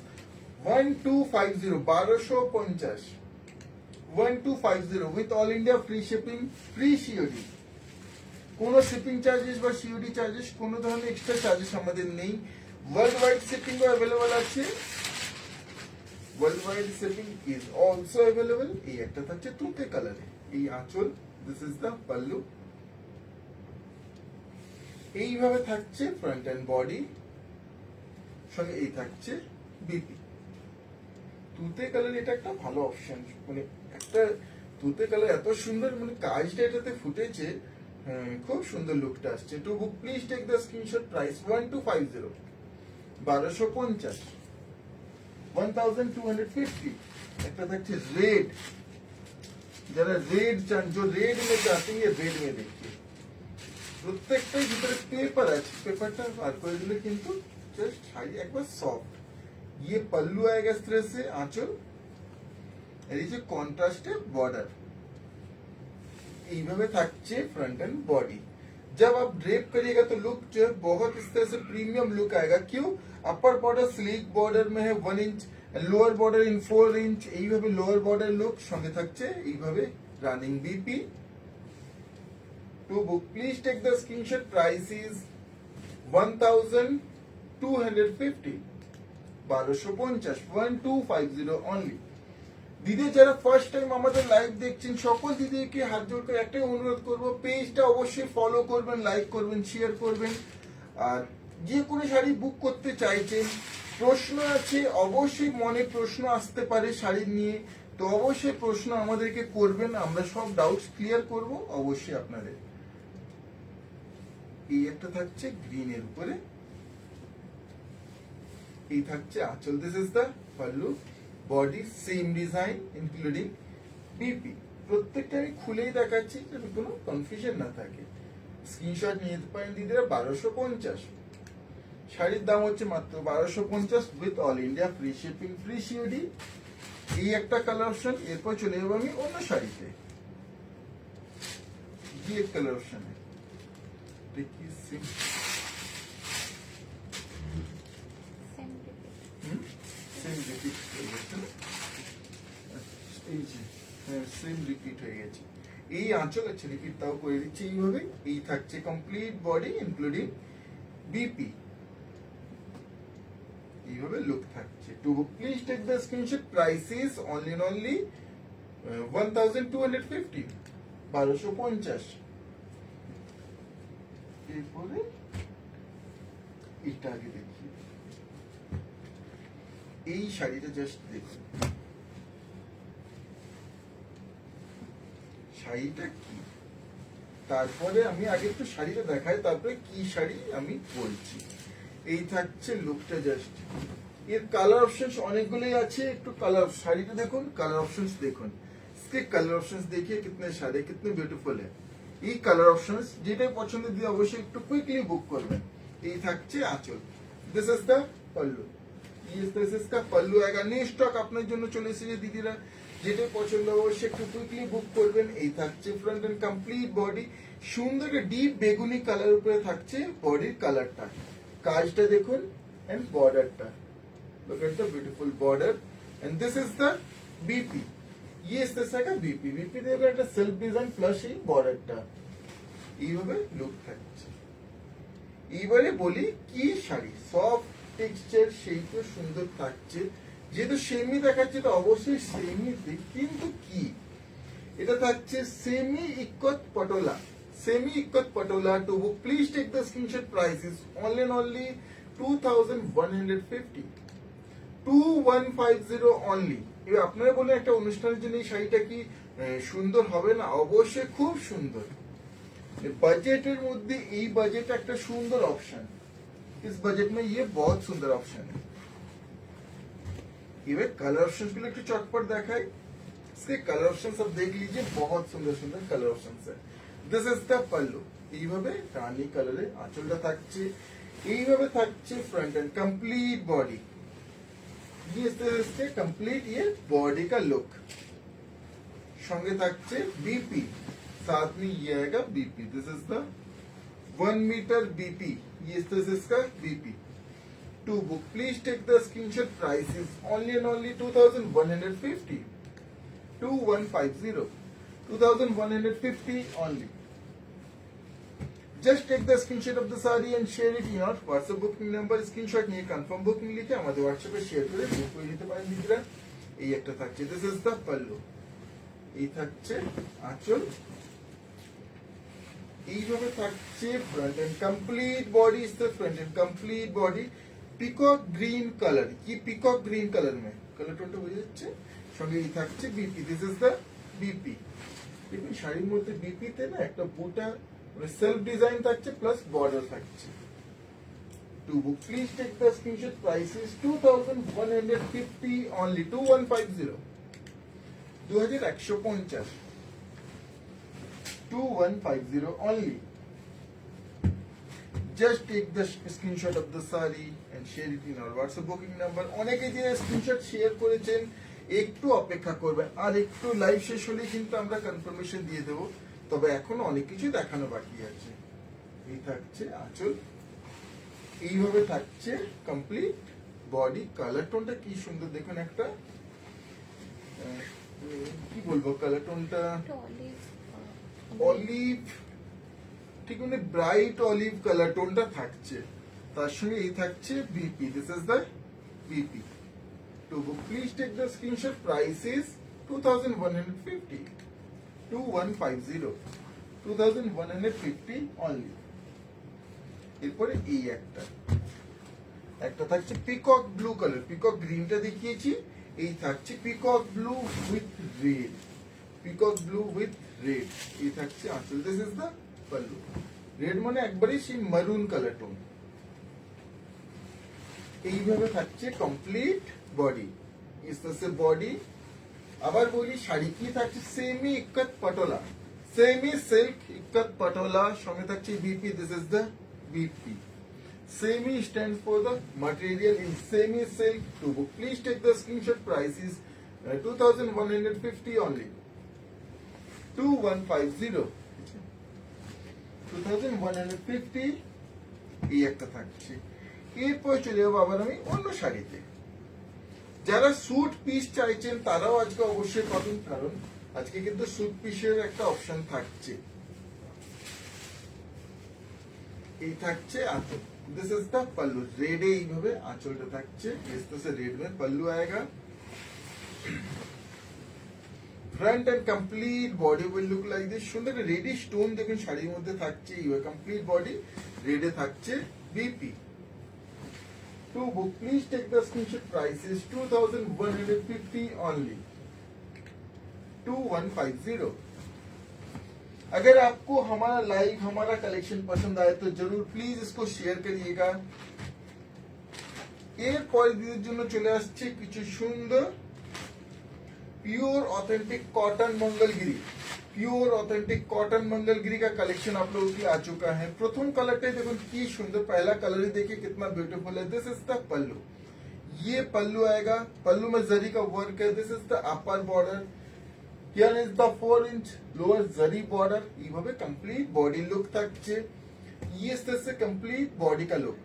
1250, 1250, 1250 with all India free shipping, free COD. কোনো শিপিং চার্জেস বা সিওডি চার্জেস, কোনো ধরনের এক্সট্রা চার্জেস আমাদের নেই। ওয়ার্ল্ড ওয়াইড শিপিং অ্যাভেলেবল আছে। World wide shipping is also available. এই একটা থাকছে তুতে কালারে, এই আঁচল। This is the pallu. এইভাবে থাকছে ফ্রন্ট এন্ড বডি, সঙ্গে এই থাকছে বিপি। তুতে কালার এটা একটা ভালো অপশন, মানে একটা তুতে কালার এত সুন্দর, মানে কাজটা এটাতে ফুটেছে, খুব সুন্দর লুকটা আসছে। To book please take the screenshot. Price 1250, 1250, 1250। একটা থাকছে রেড, যারা রেড চান, जो रेड में चाहते हैं ये रेड में देखिए, প্রত্যেকটাই ভিতরে পেপার আছে, পেপারটা বার করে দিলে কিন্তু জাস্ট শাড়ি একবার সফট। ये पल्लू आएगा इस तरह से, आंचल, আর এই যে কন্ট্রাস্টে বর্ডার। এইভাবে থাকছে फ्रंट एंड बॉडी। जब आप ड्रेप करिएगा तो लुक जो है बहुत इस तरह से प्रीमियम लुक आएगा। क्यों? अपर बॉर्डर स्लीक बॉर्डर में है 1 inch, lower border in 4 inch. এইভাবে লোয়ার বর্ডার লুক, সঙ্গে থাকছে এইভাবে running BP. To book please take the screenshot. Price is 1250, 1250, 1250 only. দিদি যারা ফার্স্ট টাইম আমাদের লাইভ দেখছেন, সকল দিদিকে হাত জোড় করে একটাই অনুরোধ করবো, পেজটা অবশ্যই ফলো করবেন, লাইক করবেন, শেয়ার করবেন। আর যে কোনো শাড়ি বুক করতে চাইছেন, প্রশ্ন আছে, অবশ্যই মনে প্রশ্ন আসতে পারে শাড়ি নিয়ে, তো অবশ্যই প্রশ্ন আমাদেরকে করবেন, আমরা সব ডাউটস ক্লিয়ার করব অবশ্যই আপনাদের। এই একটা থাকছে গ্রিনের উপরে, এই থাকছে আঁচল। This is the pallu. Body same design including BP. প্রত্যেকটা আমি খুলেই দেখাচ্ছি যাতে কোনো কনফিউশন না থাকে। স্ক্রিনশট নিয়ে যেতে পারেন দিদিরা। 1250 শাড়ির দাম হচ্ছে মাত্র 1250 with all India free shipping, free COD. এই একটা কালার অপশন। এরপর চলে যাবো আমি অন্য শাড়িতে। ये कलर ऑप्शन है, देखिए सेम রিপিট হয়ে গেছে, এই যে সেম রিপিট হয়ে গেছে। এই আঁচল আছে, রিপিট তাও করে দিচ্ছি এইভাবে। এই থাকছে কমপ্লিট বডি ইনক্লুডিং বিপি। এইভাবে লুক থাকছে। To please take the screenshot. Price is only 1250, 1250। এরপরে এটা আগে দেখি, এই শাড়িটা জাস্ট দেখুন, শাড়িটা কি। তারপরে আমি আগে একটু শাড়িটা দেখাই, তারপরে কি শাড়ি আমি বলছি। এই থাকছে লুকটা জাস্ট। এর কালার অপশনস অনেকগুলোই আছে, একটু কালার শাড়িটা দেখুন, কালার অপশনস দেখুন। इसके कलर ऑप्शंस देखिए कितने सारे, कितने ब्यूटीफुल है। এই কালার অপশনস যেটাই পছন্দ দিয়ে অবশ্যই একটু কুইকলি বুক করবেন। এই থাকছে আঁচল। This is the pallu. This is the pallu আएगा। নিউ স্টক আপনার জন্য চলে এসেছে দিদিরা, যেটাই পছন্দ অবশ্যই একটু কুইকলি বুক করবেন। এই থাকছে ফ্রন্ট এন্ড কমপ্লিট বডি। সুন্দর ডিপ বেগুনি কালার উপরে থাকছে বডির কালারটা, কাজটা দেখুন এন্ড বর্ডারটা, look at the beautiful border and this is the BP, ये इस तरह का बीपी দেখো একটা সেলফ ডিজাইন প্লাস এই বর্ডারটা এইভাবে লুক থাকছে। এইবারে বলি কি শাড়ি, সফট টেক্সচার সেই তো সুন্দর থাকছে, যেহেতু সেমি দেখাচ্ছে তো অবশ্যই সেমি, কিন্তু কি এটা থাকছে semi ikat patola, semi ikat patola to book please take the screenshot, price is only and only 2150, 2150 only. এবার আপনারা বলেন একটা অনুষ্ঠানের জন্য এই শাড়িটা কি সুন্দর হবে না? অবশ্যই খুব সুন্দর। बजट মধ্যে এই বাজেট একটা সুন্দর ऑप्शन, इस बजट में ये बहुत सुंदर ऑप्शन है। ये कलर ऑप्शंस গুলো একটু চটপট দেখাই, इसके कलर ऑप्शन सब देख लीजिए, बहुत सुंदर सुंदर कलर ऑप्शंस है। दिस इज द पल्लू, এইভাবে রানী কালারে আঁচলটা থাকছে, এইভাবে থাকছে फ्रंट एंड कंप्लीट बॉडी, ये इसके कंप्लीट ये बॉडी का लुक, সঙ্গে থাকছে बीपी, साथ में ये आएगा BP, this is the 1 meter BP, ये इस तरह से इसका BP. To book please take the screenshot, price is only and only 2150, 2150, 2150 only। Just take the screenshot of the saree and share it in your WhatsApp booking number, screenshot নিয়ে confirm booking লিখে আমাদের হোয়াটসঅ্যাপে share করে বুক করে নিতে পারেন দিদিরা। এই একটা থাকছে, দিস ইজ দ্য পাল্লু, এই থাকছে আঁচল, এইভাবে থাকছে front and complete body, is the front and complete body peacock green colour, কি পিকক গ্রিন কালার में কালার টোনটা বোঝা যাচ্ছে, সঙ্গে এই থাকছে BP, this is the BP. দেখুন শাড়ির মধ্যে বিপি তে না একটা বুটা মানে সেলফ ডিজাইন থাকছে প্লাস বর্ডার থাকছে। To book please take the screenshot, price is 2150 only, 2150, 2150, 2150 only। Just take the screenshot of the saree and share it in our WhatsApp booking number। অনেকে যে স্ক্রিনশট শেয়ার করেছেন একটু অপেক্ষা করবেন, আর একটু live শেষ হলে কিন্তু আমরা কনফার্মেশন দিয়ে দেব, তবে এখনো অনেক কিছু দেখানো বাকি আছে। এই থাকছে আঁচল, এইভাবে থাকছে কমপ্লিট বডি, কালার টোনটা কি সুন্দর দেখুন, একটা কি বলবো কালার টোনটা অলিভ, ঠিক মানে ব্রাইট অলিভ কালার টোনটা থাকছে, তার সঙ্গে এই থাকছে BP, this is the BP. To book please take the screenshot, price is 2150, 2150, 2150 only. এরপরে এই একটা থাকছে পিকক ব্লু কালার, পিকক গ্রিনটা দেখিয়েছি, এই থাকছে peacock blue with red, peacock blue with red, এই থাকছে আঁচল, this is the pallu. Red মানে একবারে সেই মারুন কালার টোন, এইভাবে থাকছে কমপ্লিট বডি, ইস সে বডি। আবার বলি শাড়ি কি থাকছে, semi ikat patola, semi silk ikat patola, সঙ্গে থাকছে BP, this is the BP. Semi stands for the material in semi silk. To book, please take the screenshot, price is 2150 only, 2150, 2150 এই একটা থাকছে। এরপর চলে যাবো আবার আমি অন্য শাড়িতে। যারা স্যুট পিস চাইছেন তারাও আজকে অবশ্যই পাবেন, কারণ আজকে কিন্তু স্যুট পিসের একটা অপশন থাকছে। এই থাকছে আঁচল, this is the pallu, red এইভাবে আঁচলটা থাকছে, इस तरह से रेड में पल्लू आएगा। Front and complete body will look like this, সুন্দর রেডিশ টোন দেখুন শাড়ির মধ্যে থাকছে, এইভাবে কমপ্লিট বডি রেডে থাকছে BP. To book please take the screenshot, price is 2150 only, 2150। अगर आपको हमारा लाइव हमारा कलेक्शन पसंद आए तो जरूर प्लीज इसको शेयर करिएगा। এরপরে দিনের জন্য চলে আসছে কিছু সুন্দর pure authentic cotton Mangalagiri, pure authentic cotton Mangalagiri का कलेक्शन आप लोगों के आ चुका है। प्रथम कलरটা দেখুন কি সুন্দর, पहला कलर ही देखिए कितना ब्यूटीफुल है। दिस इज द पल्लू, ये पल्लू आएगा, पल्लू में जरी का वर्क है, this is the upper border. Here is the 4-inch lower zari border. এইভাবে complete body look থাকছে। ये इससे complete body का look।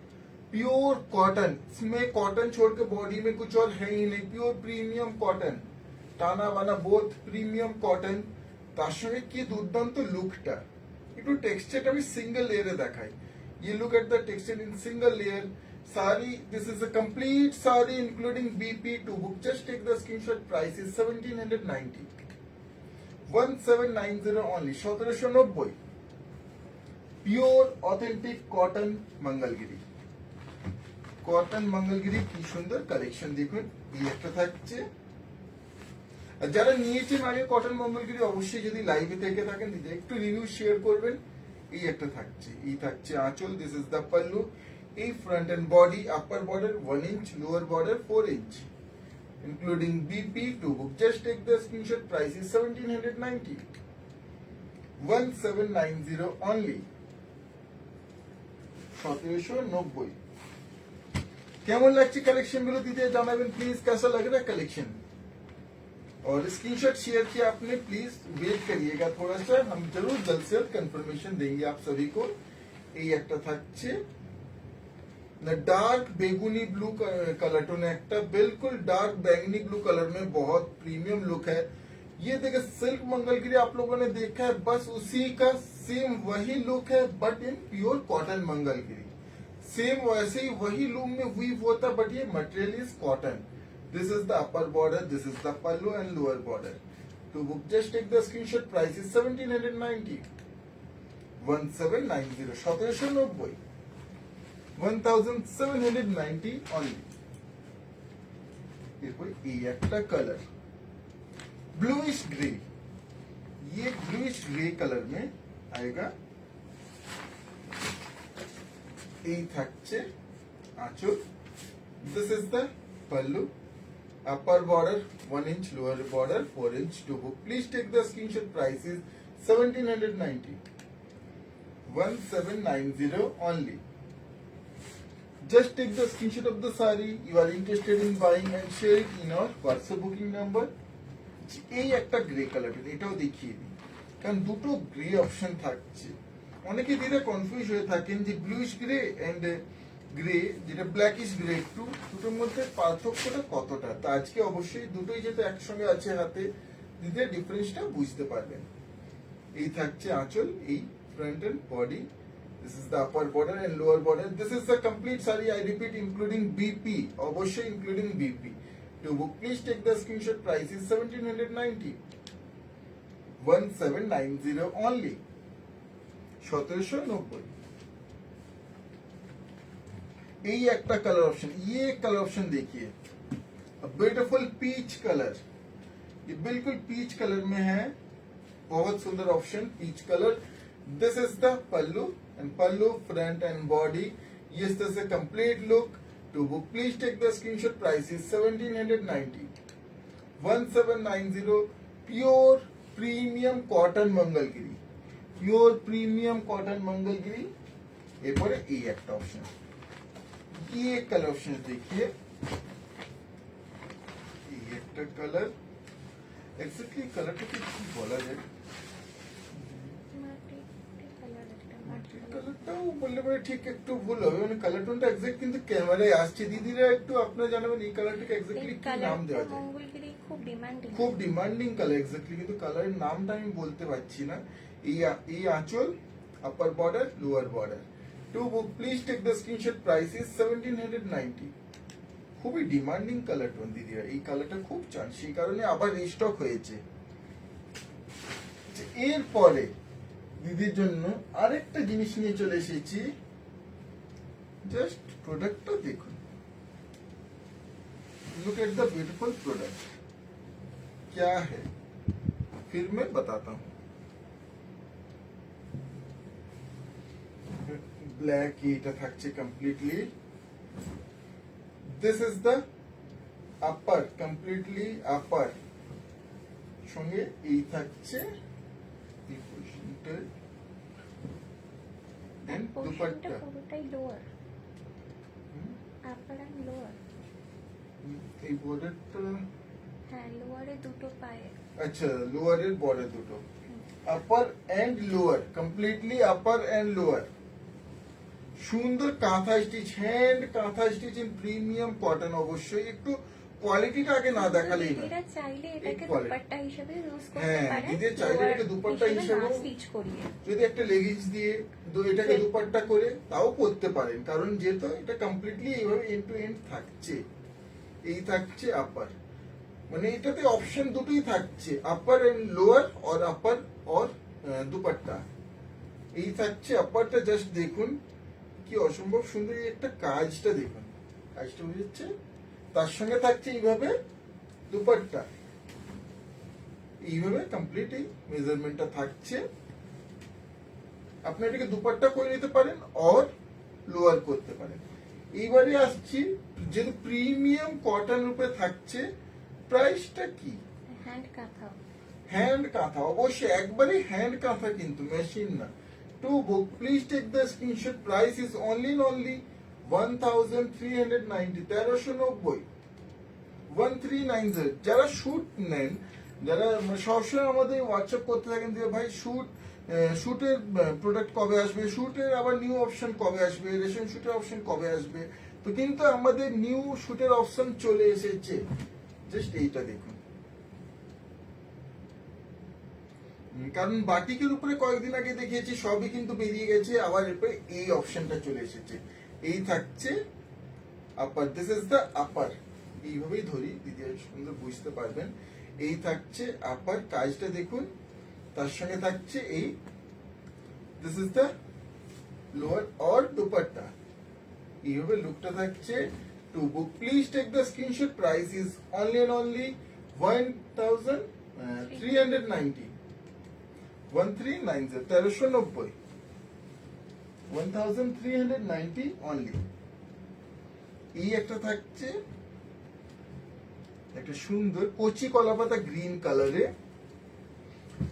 प्योर कॉटन, इसमें कॉटन छोड़ के बॉडी में कुछ और है ही नहीं। प्योर प्रीमियम कॉटन, টানা বানা বোথ প্রিমিয়াম কটন। তার সঙ্গে কি দুর্দান্ত লুকটা। একটু টেক্সচারটা আমি সিঙ্গেল লেয়ারে দেখাই। You look at the texture in single layer. Sari, this is a complete sari including BP to book. Just take the screenshot. Price is 1790. 1790 only. 1790. Pure authentic cotton Mangalagiri. Cotton Mangalagiri কি সুন্দর কালেকশন দেখুন। এই একটা থাকছে। আর যারা নিয়েছেন আগে কটন মঙ্গলগিরি অবশ্যই যদি লাইভে থেকে থাকেন দিদি একটু রিভিউ শেয়ার করবেন। এই একটা থাকছে, এই থাকছে আঁচল। This is the pallu. এই front and body, upper border 1 inch, lower border 4 inch, including BP to book. Just take the screenshot. Price is 1790. 1790 only. 1790। কেমন লাগছে কালেকশন গুলো দিতে জানাবেন প্লিজ। कैसा लग रहा है कलेक्शन? और स्क्रीनशॉट शेयर किया आपने, प्लीज वेट करिएगा थोड़ा सा। हम जरूर जल्द से जल्द कंफर्मेशन देंगे आप सभी को। এই একটা থাকছে ना डार्क बेगुनी ब्लू कलर टोन, একটা बिल्कुल डार्क बैंगनी ब्लू कलर में बहुत प्रीमियम लुक है। ये देखिए सिल्क मंगलगिरी आप लोगों ने देखा है, बस उसी का सेम वही लुक है but in pure cotton Mangalagiri. Same वैसे ही वही लूम में वीव होता बट ये material is cotton. This is the upper border, this is the pallu and lower border. To book just take the screenshot. Price is 1790। 1790। 1790। 1790 only। এরপর এই একটা colour bluish grey. ये ब्लूइश ग्रे कलर में आएगा। এই থাকছে আঁচল। This is the pallu. Upper border 1 inch, lower border 4 inch. To book please take the screenshot. Price is 1790। 1790 only। Just take the screenshot of the saree you are interested in buying and share it in our WhatsApp booking number। এই একটা grey colour, এটাও দেখিয়ে দিই কারণ দুটো grey option থাকছে। অনেকে দিদা কনফিউজ হয়ে থাকেন যে ব্লুইশ গ্রে এন্ড গ্রে যেটা ব্ল্যাকিশ গ্রে, একটু দুটোর মধ্যে পার্থক্যটা কতটা। তা আজকে অবশ্যই দুটোই যেহেতু একসঙ্গে আছে হাতে, দিদা ডিফারেন্সটা বুঝতে পারবেন। এই থাকছে আঁচল, এই front and body. This is the upper border and lower border. This is the complete saree, I repeat, including BP. অবশ্যই including BP. To book, please take the screenshot. Price is 1790. 1790 only। 1790। এই একটা colour option, ये colour option देखिए, beautiful peach colour. ये बिल्कुल peach colour में है, बहुत सुंदर option peach colour. This is the pallu and pallu front and body. Yes, this is a complete look। To book, please take the screenshot. Price is 1790। 1790। Pure premium cotton Mangalagiri. Pure premium cotton Mangalagiri. এরপরে এই একটা option, ये colour option देखिए। এই একটা colour, exactly কালারটা কি বলা যায়, কালারটাও বললে পরে ঠিক একটু ভুল হবে, মানে কালার টোনটা এক্সাক্ট কিন্তু ক্যামেরায় আসছে। দিদিরা একটু আপনারা জানাবেন এই কালারটাকে এক্স্যাক্টলি কি নাম দেওয়া যায়। খুব ডিমান্ডিং কালার এক্স্যাক্টলি, কিন্তু কালারের নামটা আমি বলতে পারছি না। এই আঁচল, upper border, lower border. To book please take the screenshot. Price is 1790। খুবই ডিমান্ডিং কালার টোন দিদিরা, এই কালারটা খুব চান, সেই কারণে আবার রিস্টক হয়েছে। এরপরে দিদির জন্য আরেকটা জিনিস নিয়ে চলে এসেছি। জাস্ট প্রোডাক্টটা দেখুন, look at the beautiful product. क्या है फिर मैं बताता हूँ। ব্ল্যাক এটা থাকছে completely. This is the upper, completely upper, সঙ্গে এই থাকছে and দুপাট্টা
পুরোটাই লোয়ার, আপার এন্ড লোয়ার।
এই বর্ডারটা
হ্যাঁ, লোয়ারে দুটো পায়ে।
আচ্ছা, লোয়ারের বড় দুটো, upper and lower, completely upper and lower. সুন্দর kantha stitch, hand kantha stitch in premium cotton. অবশ্যই একটু কোয়ালিটিটা আগে না দেখালেই না।
দিদিরা চাইলে
এই
এটাকে
quality।
দুপাট্টা হিসেবে ইউজ করতে
হ্যাঁ,
পারে।
দিদিরা চাইলে এটাকে দুপাট্টা হিসেবেও
স্টিচ করিয়ে।
যদি একটা লেগিংস দিয়ে এটাকে দুপাট্টা করে তাও করতে পারেন, কারণ যেহেতু এটা কমপ্লিটলি এইভাবে এন্ড টু এন্ড থাকছে। এই থাকছে আপার, মানে এটাতে অপশন দুটোই থাকছে, upper and lower, or upper or dupatta. এই থাকছে আপারটা। জাস্ট দেখুন কি অসম্ভব সুন্দর, এই একটা কাজটা দেখুন, কাজটা বুঝেছে। তার সঙ্গে থাকছে এইভাবে দুপাট্টা, এইভাবে কমপ্লিট এই মেজারমেন্টটা থাকছে। আপনি এটাকে দুপাট্টা করে নিতে পারেন অর লোয়ার করতে পারেন। এইবারে আসছি, যেহেতু প্রিমিয়াম কটন রূপে থাকছে, প্রাইসটা কি?
হ্যান্ড কাঁথা।
হ্যান্ড কাঁথা, অবশ্যই একবারে হ্যান্ড কাঁথা, কিন্তু মেশিন না। To book please take the screenshot. Price is only 1390, 1390, 1390। যারা শুট নেন, যারা সবসময় আমাদের হোয়াটসঅ্যাপ করতে থাকেন যে ভাই শুটের প্রোডাক্ট কবে আসবে, শুটের আবার নিউ অপশন কবে আসবে, রেশন শুটের অপশন কবে আসবে। তো কিন্তু আমাদের নিউ শুটের অপশন চলে এসেছে। জাস্ট এইটা দেখুন, কারণ বাটিকের উপরে কয়েকদিন আগে দেখিয়েছি, সবই কিন্তু বেরিয়ে গেছে, আবার এরপরে এই অপশনটা চলে এসেছে। এই থাকছে আপার, দিস ইজ দ্য আপার। এইভাবেই ধরি, দিদি সুন্দর বুঝতে পারবেন। এই থাকছে আপার, কাজটা দেখুন। তার সঙ্গে থাকছে এই, this is the lower or dupatta. এইভাবে লুকটা থাকছে। To book please take the screenshot. Price is only 1390, 1390, 1390, 1390 only. এই একটা থাকছে, একটা সুন্দর কচি কলাপাতা গ্রিন কালারে।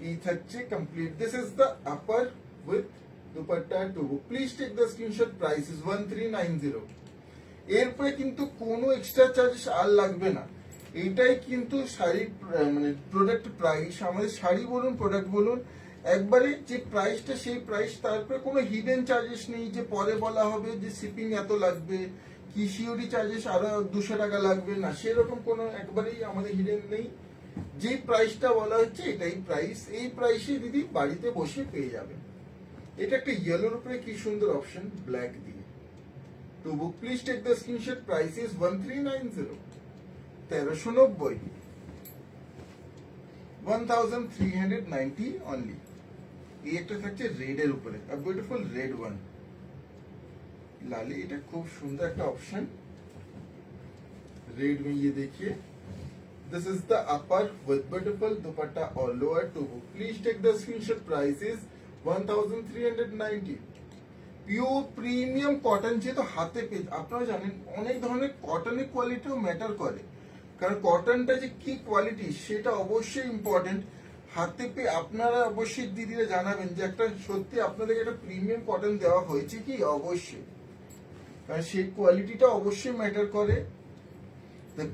এই থাকছে complete, this is the upper with dupatta. To please take the screenshot. Price is 1390। এরপরে কিন্তু কোনো এক্সট্রা চার্জেস আর লাগবে না। এইটাই কিন্তু শাড়ির মানে প্রোডাক্ট প্রাইস। আমাদের শাড়ি বলুন, প্রোডাক্ট বলুন, একবারে যে প্রাইসটা সেই প্রাইস। তারপরে কোনো হিডেন চার্জেস নেই যে পরে বলা হবে যে শিপিং এত লাগবে, কি সিওডি চার্জেস আরো 200 টাকা লাগবে, না সেরকম কোনো একবারেই আমাদের হিডেন নেই। যে প্রাইসটা বলা হচ্ছে এটাই প্রাইস। এই প্রাইসে দিদি বাড়িতে বসে পেয়ে যাবেন। এটা একটা ইয়েলোর উপরে কি সুন্দর অপশন, ব্ল্যাক দিয়ে। To book please take the screenshot. Price is 1390, 1390, 1390 only. এই একটা থাকছে রেড এর উপরে, আ বিউটিফুল রেড ওয়ান, লালি। এটা খুব সুন্দর একটা অপশন, रेड में ये देखिए, this is the upper with beautiful dupatta और lower. To book please take the screenshot. Price is 1390। Pure premium cotton, যেহেতু হাতে পেয়ে, আপনারা জানেন অনেক ধরনের কটনের কোয়ালিটিও ম্যাটার করে, কারণ কটনটা যে কি কোয়ালিটি সেটা অবশ্যই ইম্পর্টেন্ট। হাতে পেয়ে আপনারা অবশ্যই দিদিরা জানাবেন যে একটা সত্যি আপনাদেরকে একটা প্রিমিয়াম কটন দেওয়া হয়েছে কি, অবশ্যই, কারণ সেই কোয়ালিটিটা অবশ্যই ম্যাটার করে।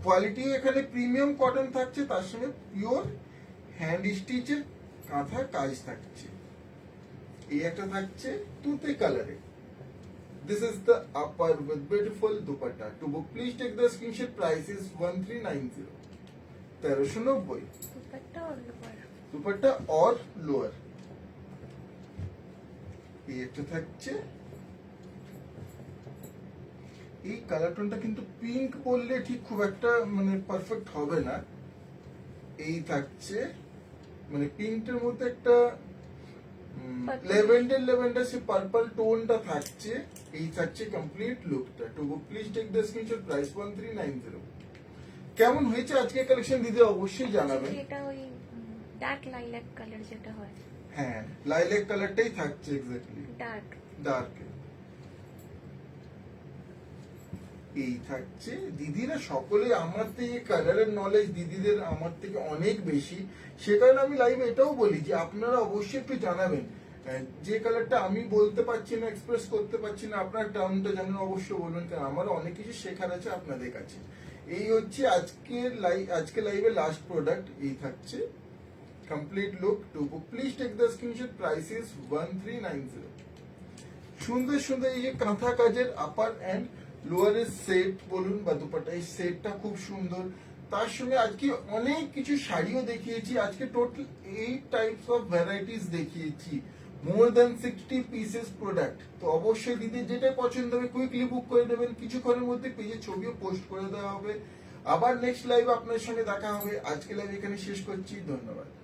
কোয়ালিটি এখানে প্রিমিয়াম কটন থাকছে, তার সঙ্গে পিওর হ্যান্ড স্টিচের কাঁথা কাজ থাকছে। এই একটা থাকছে তুতে কালারে। This is the upper with beautiful dupatta. To book please take the screenshot. Price is 1390, 1390,
dupatta और লোয়ার।
দুপাট্টা और লোয়ার। এই একটা থাকছে, এই কালার টোনটা কিন্তু পিঙ্ক বললে ঠিক খুব একটা মানে পারফেক্ট হবে না। এই থাকছে মানে পিঙ্কের মধ্যে একটা লেভেন্ডার সে পার্পল টোনটা থাকছে। এই থাকছে কমপ্লিট লুকটা। To please take the screenshot. Price 1390। কেমন হয়েছে আজকে কালেকশন দিদি অবশ্যই জানাবেন।
এটা ওই ডার্ক লাইলাক কালার যেটা হয়,
হ্যাঁ লাইলাক কালারটাই থাকছে এক্স্যাক্টলি,
ডার্ক
ডার্ক। এই থাকছে, দিদিরা সকলে আমার থেকে কালারের নলেজ দিদিদের আমার থেকে অনেক বেশি। সে কারণে আমি লাইভে এটাও বলি যে আপনারা অবশ্যই একটু জানাবেন, যে কালারটা আমি বলতে পারছি না, এক্সপ্রেস করতে পারছি না, আপনার টার্মটা জানেন অবশ্যই বলবেন, কারণ আমার অনেক কিছু শেখার আছে আপনাদের কাছে। এই হচ্ছে আজকে লাইভে লাস্ট প্রোডাক্ট এই থাকছে complete look to book please take the screenshot price is 1390 সুন্দর সুন্দর এই যে কাঁথা কাজের আপার এন্ড লোয়ারের সেট বলুন বা দুপাট্টা এই সেটটা খুব সুন্দর তার সঙ্গে আজকে অনেক কিছু শাড়িও দেখিয়েছি আজকে টোটাল 8 টাইপস অফ ভ্যারাইটিস দেখিয়েছি মোর দ্যান 60 পিসেস প্রোডাক্ট তো অবশ্যই দিদি যেটা পছন্দ হবে কুইকলি বুক করে নেবেন কিছুক্ষণের মধ্যে পেজে ছবিও পোস্ট করে দেওয়া হবে আবার নেক্সট লাইভ আপনার সঙ্গে দেখা হবে আজকে লাইভ এখানে শেষ করছি ধন্যবাদ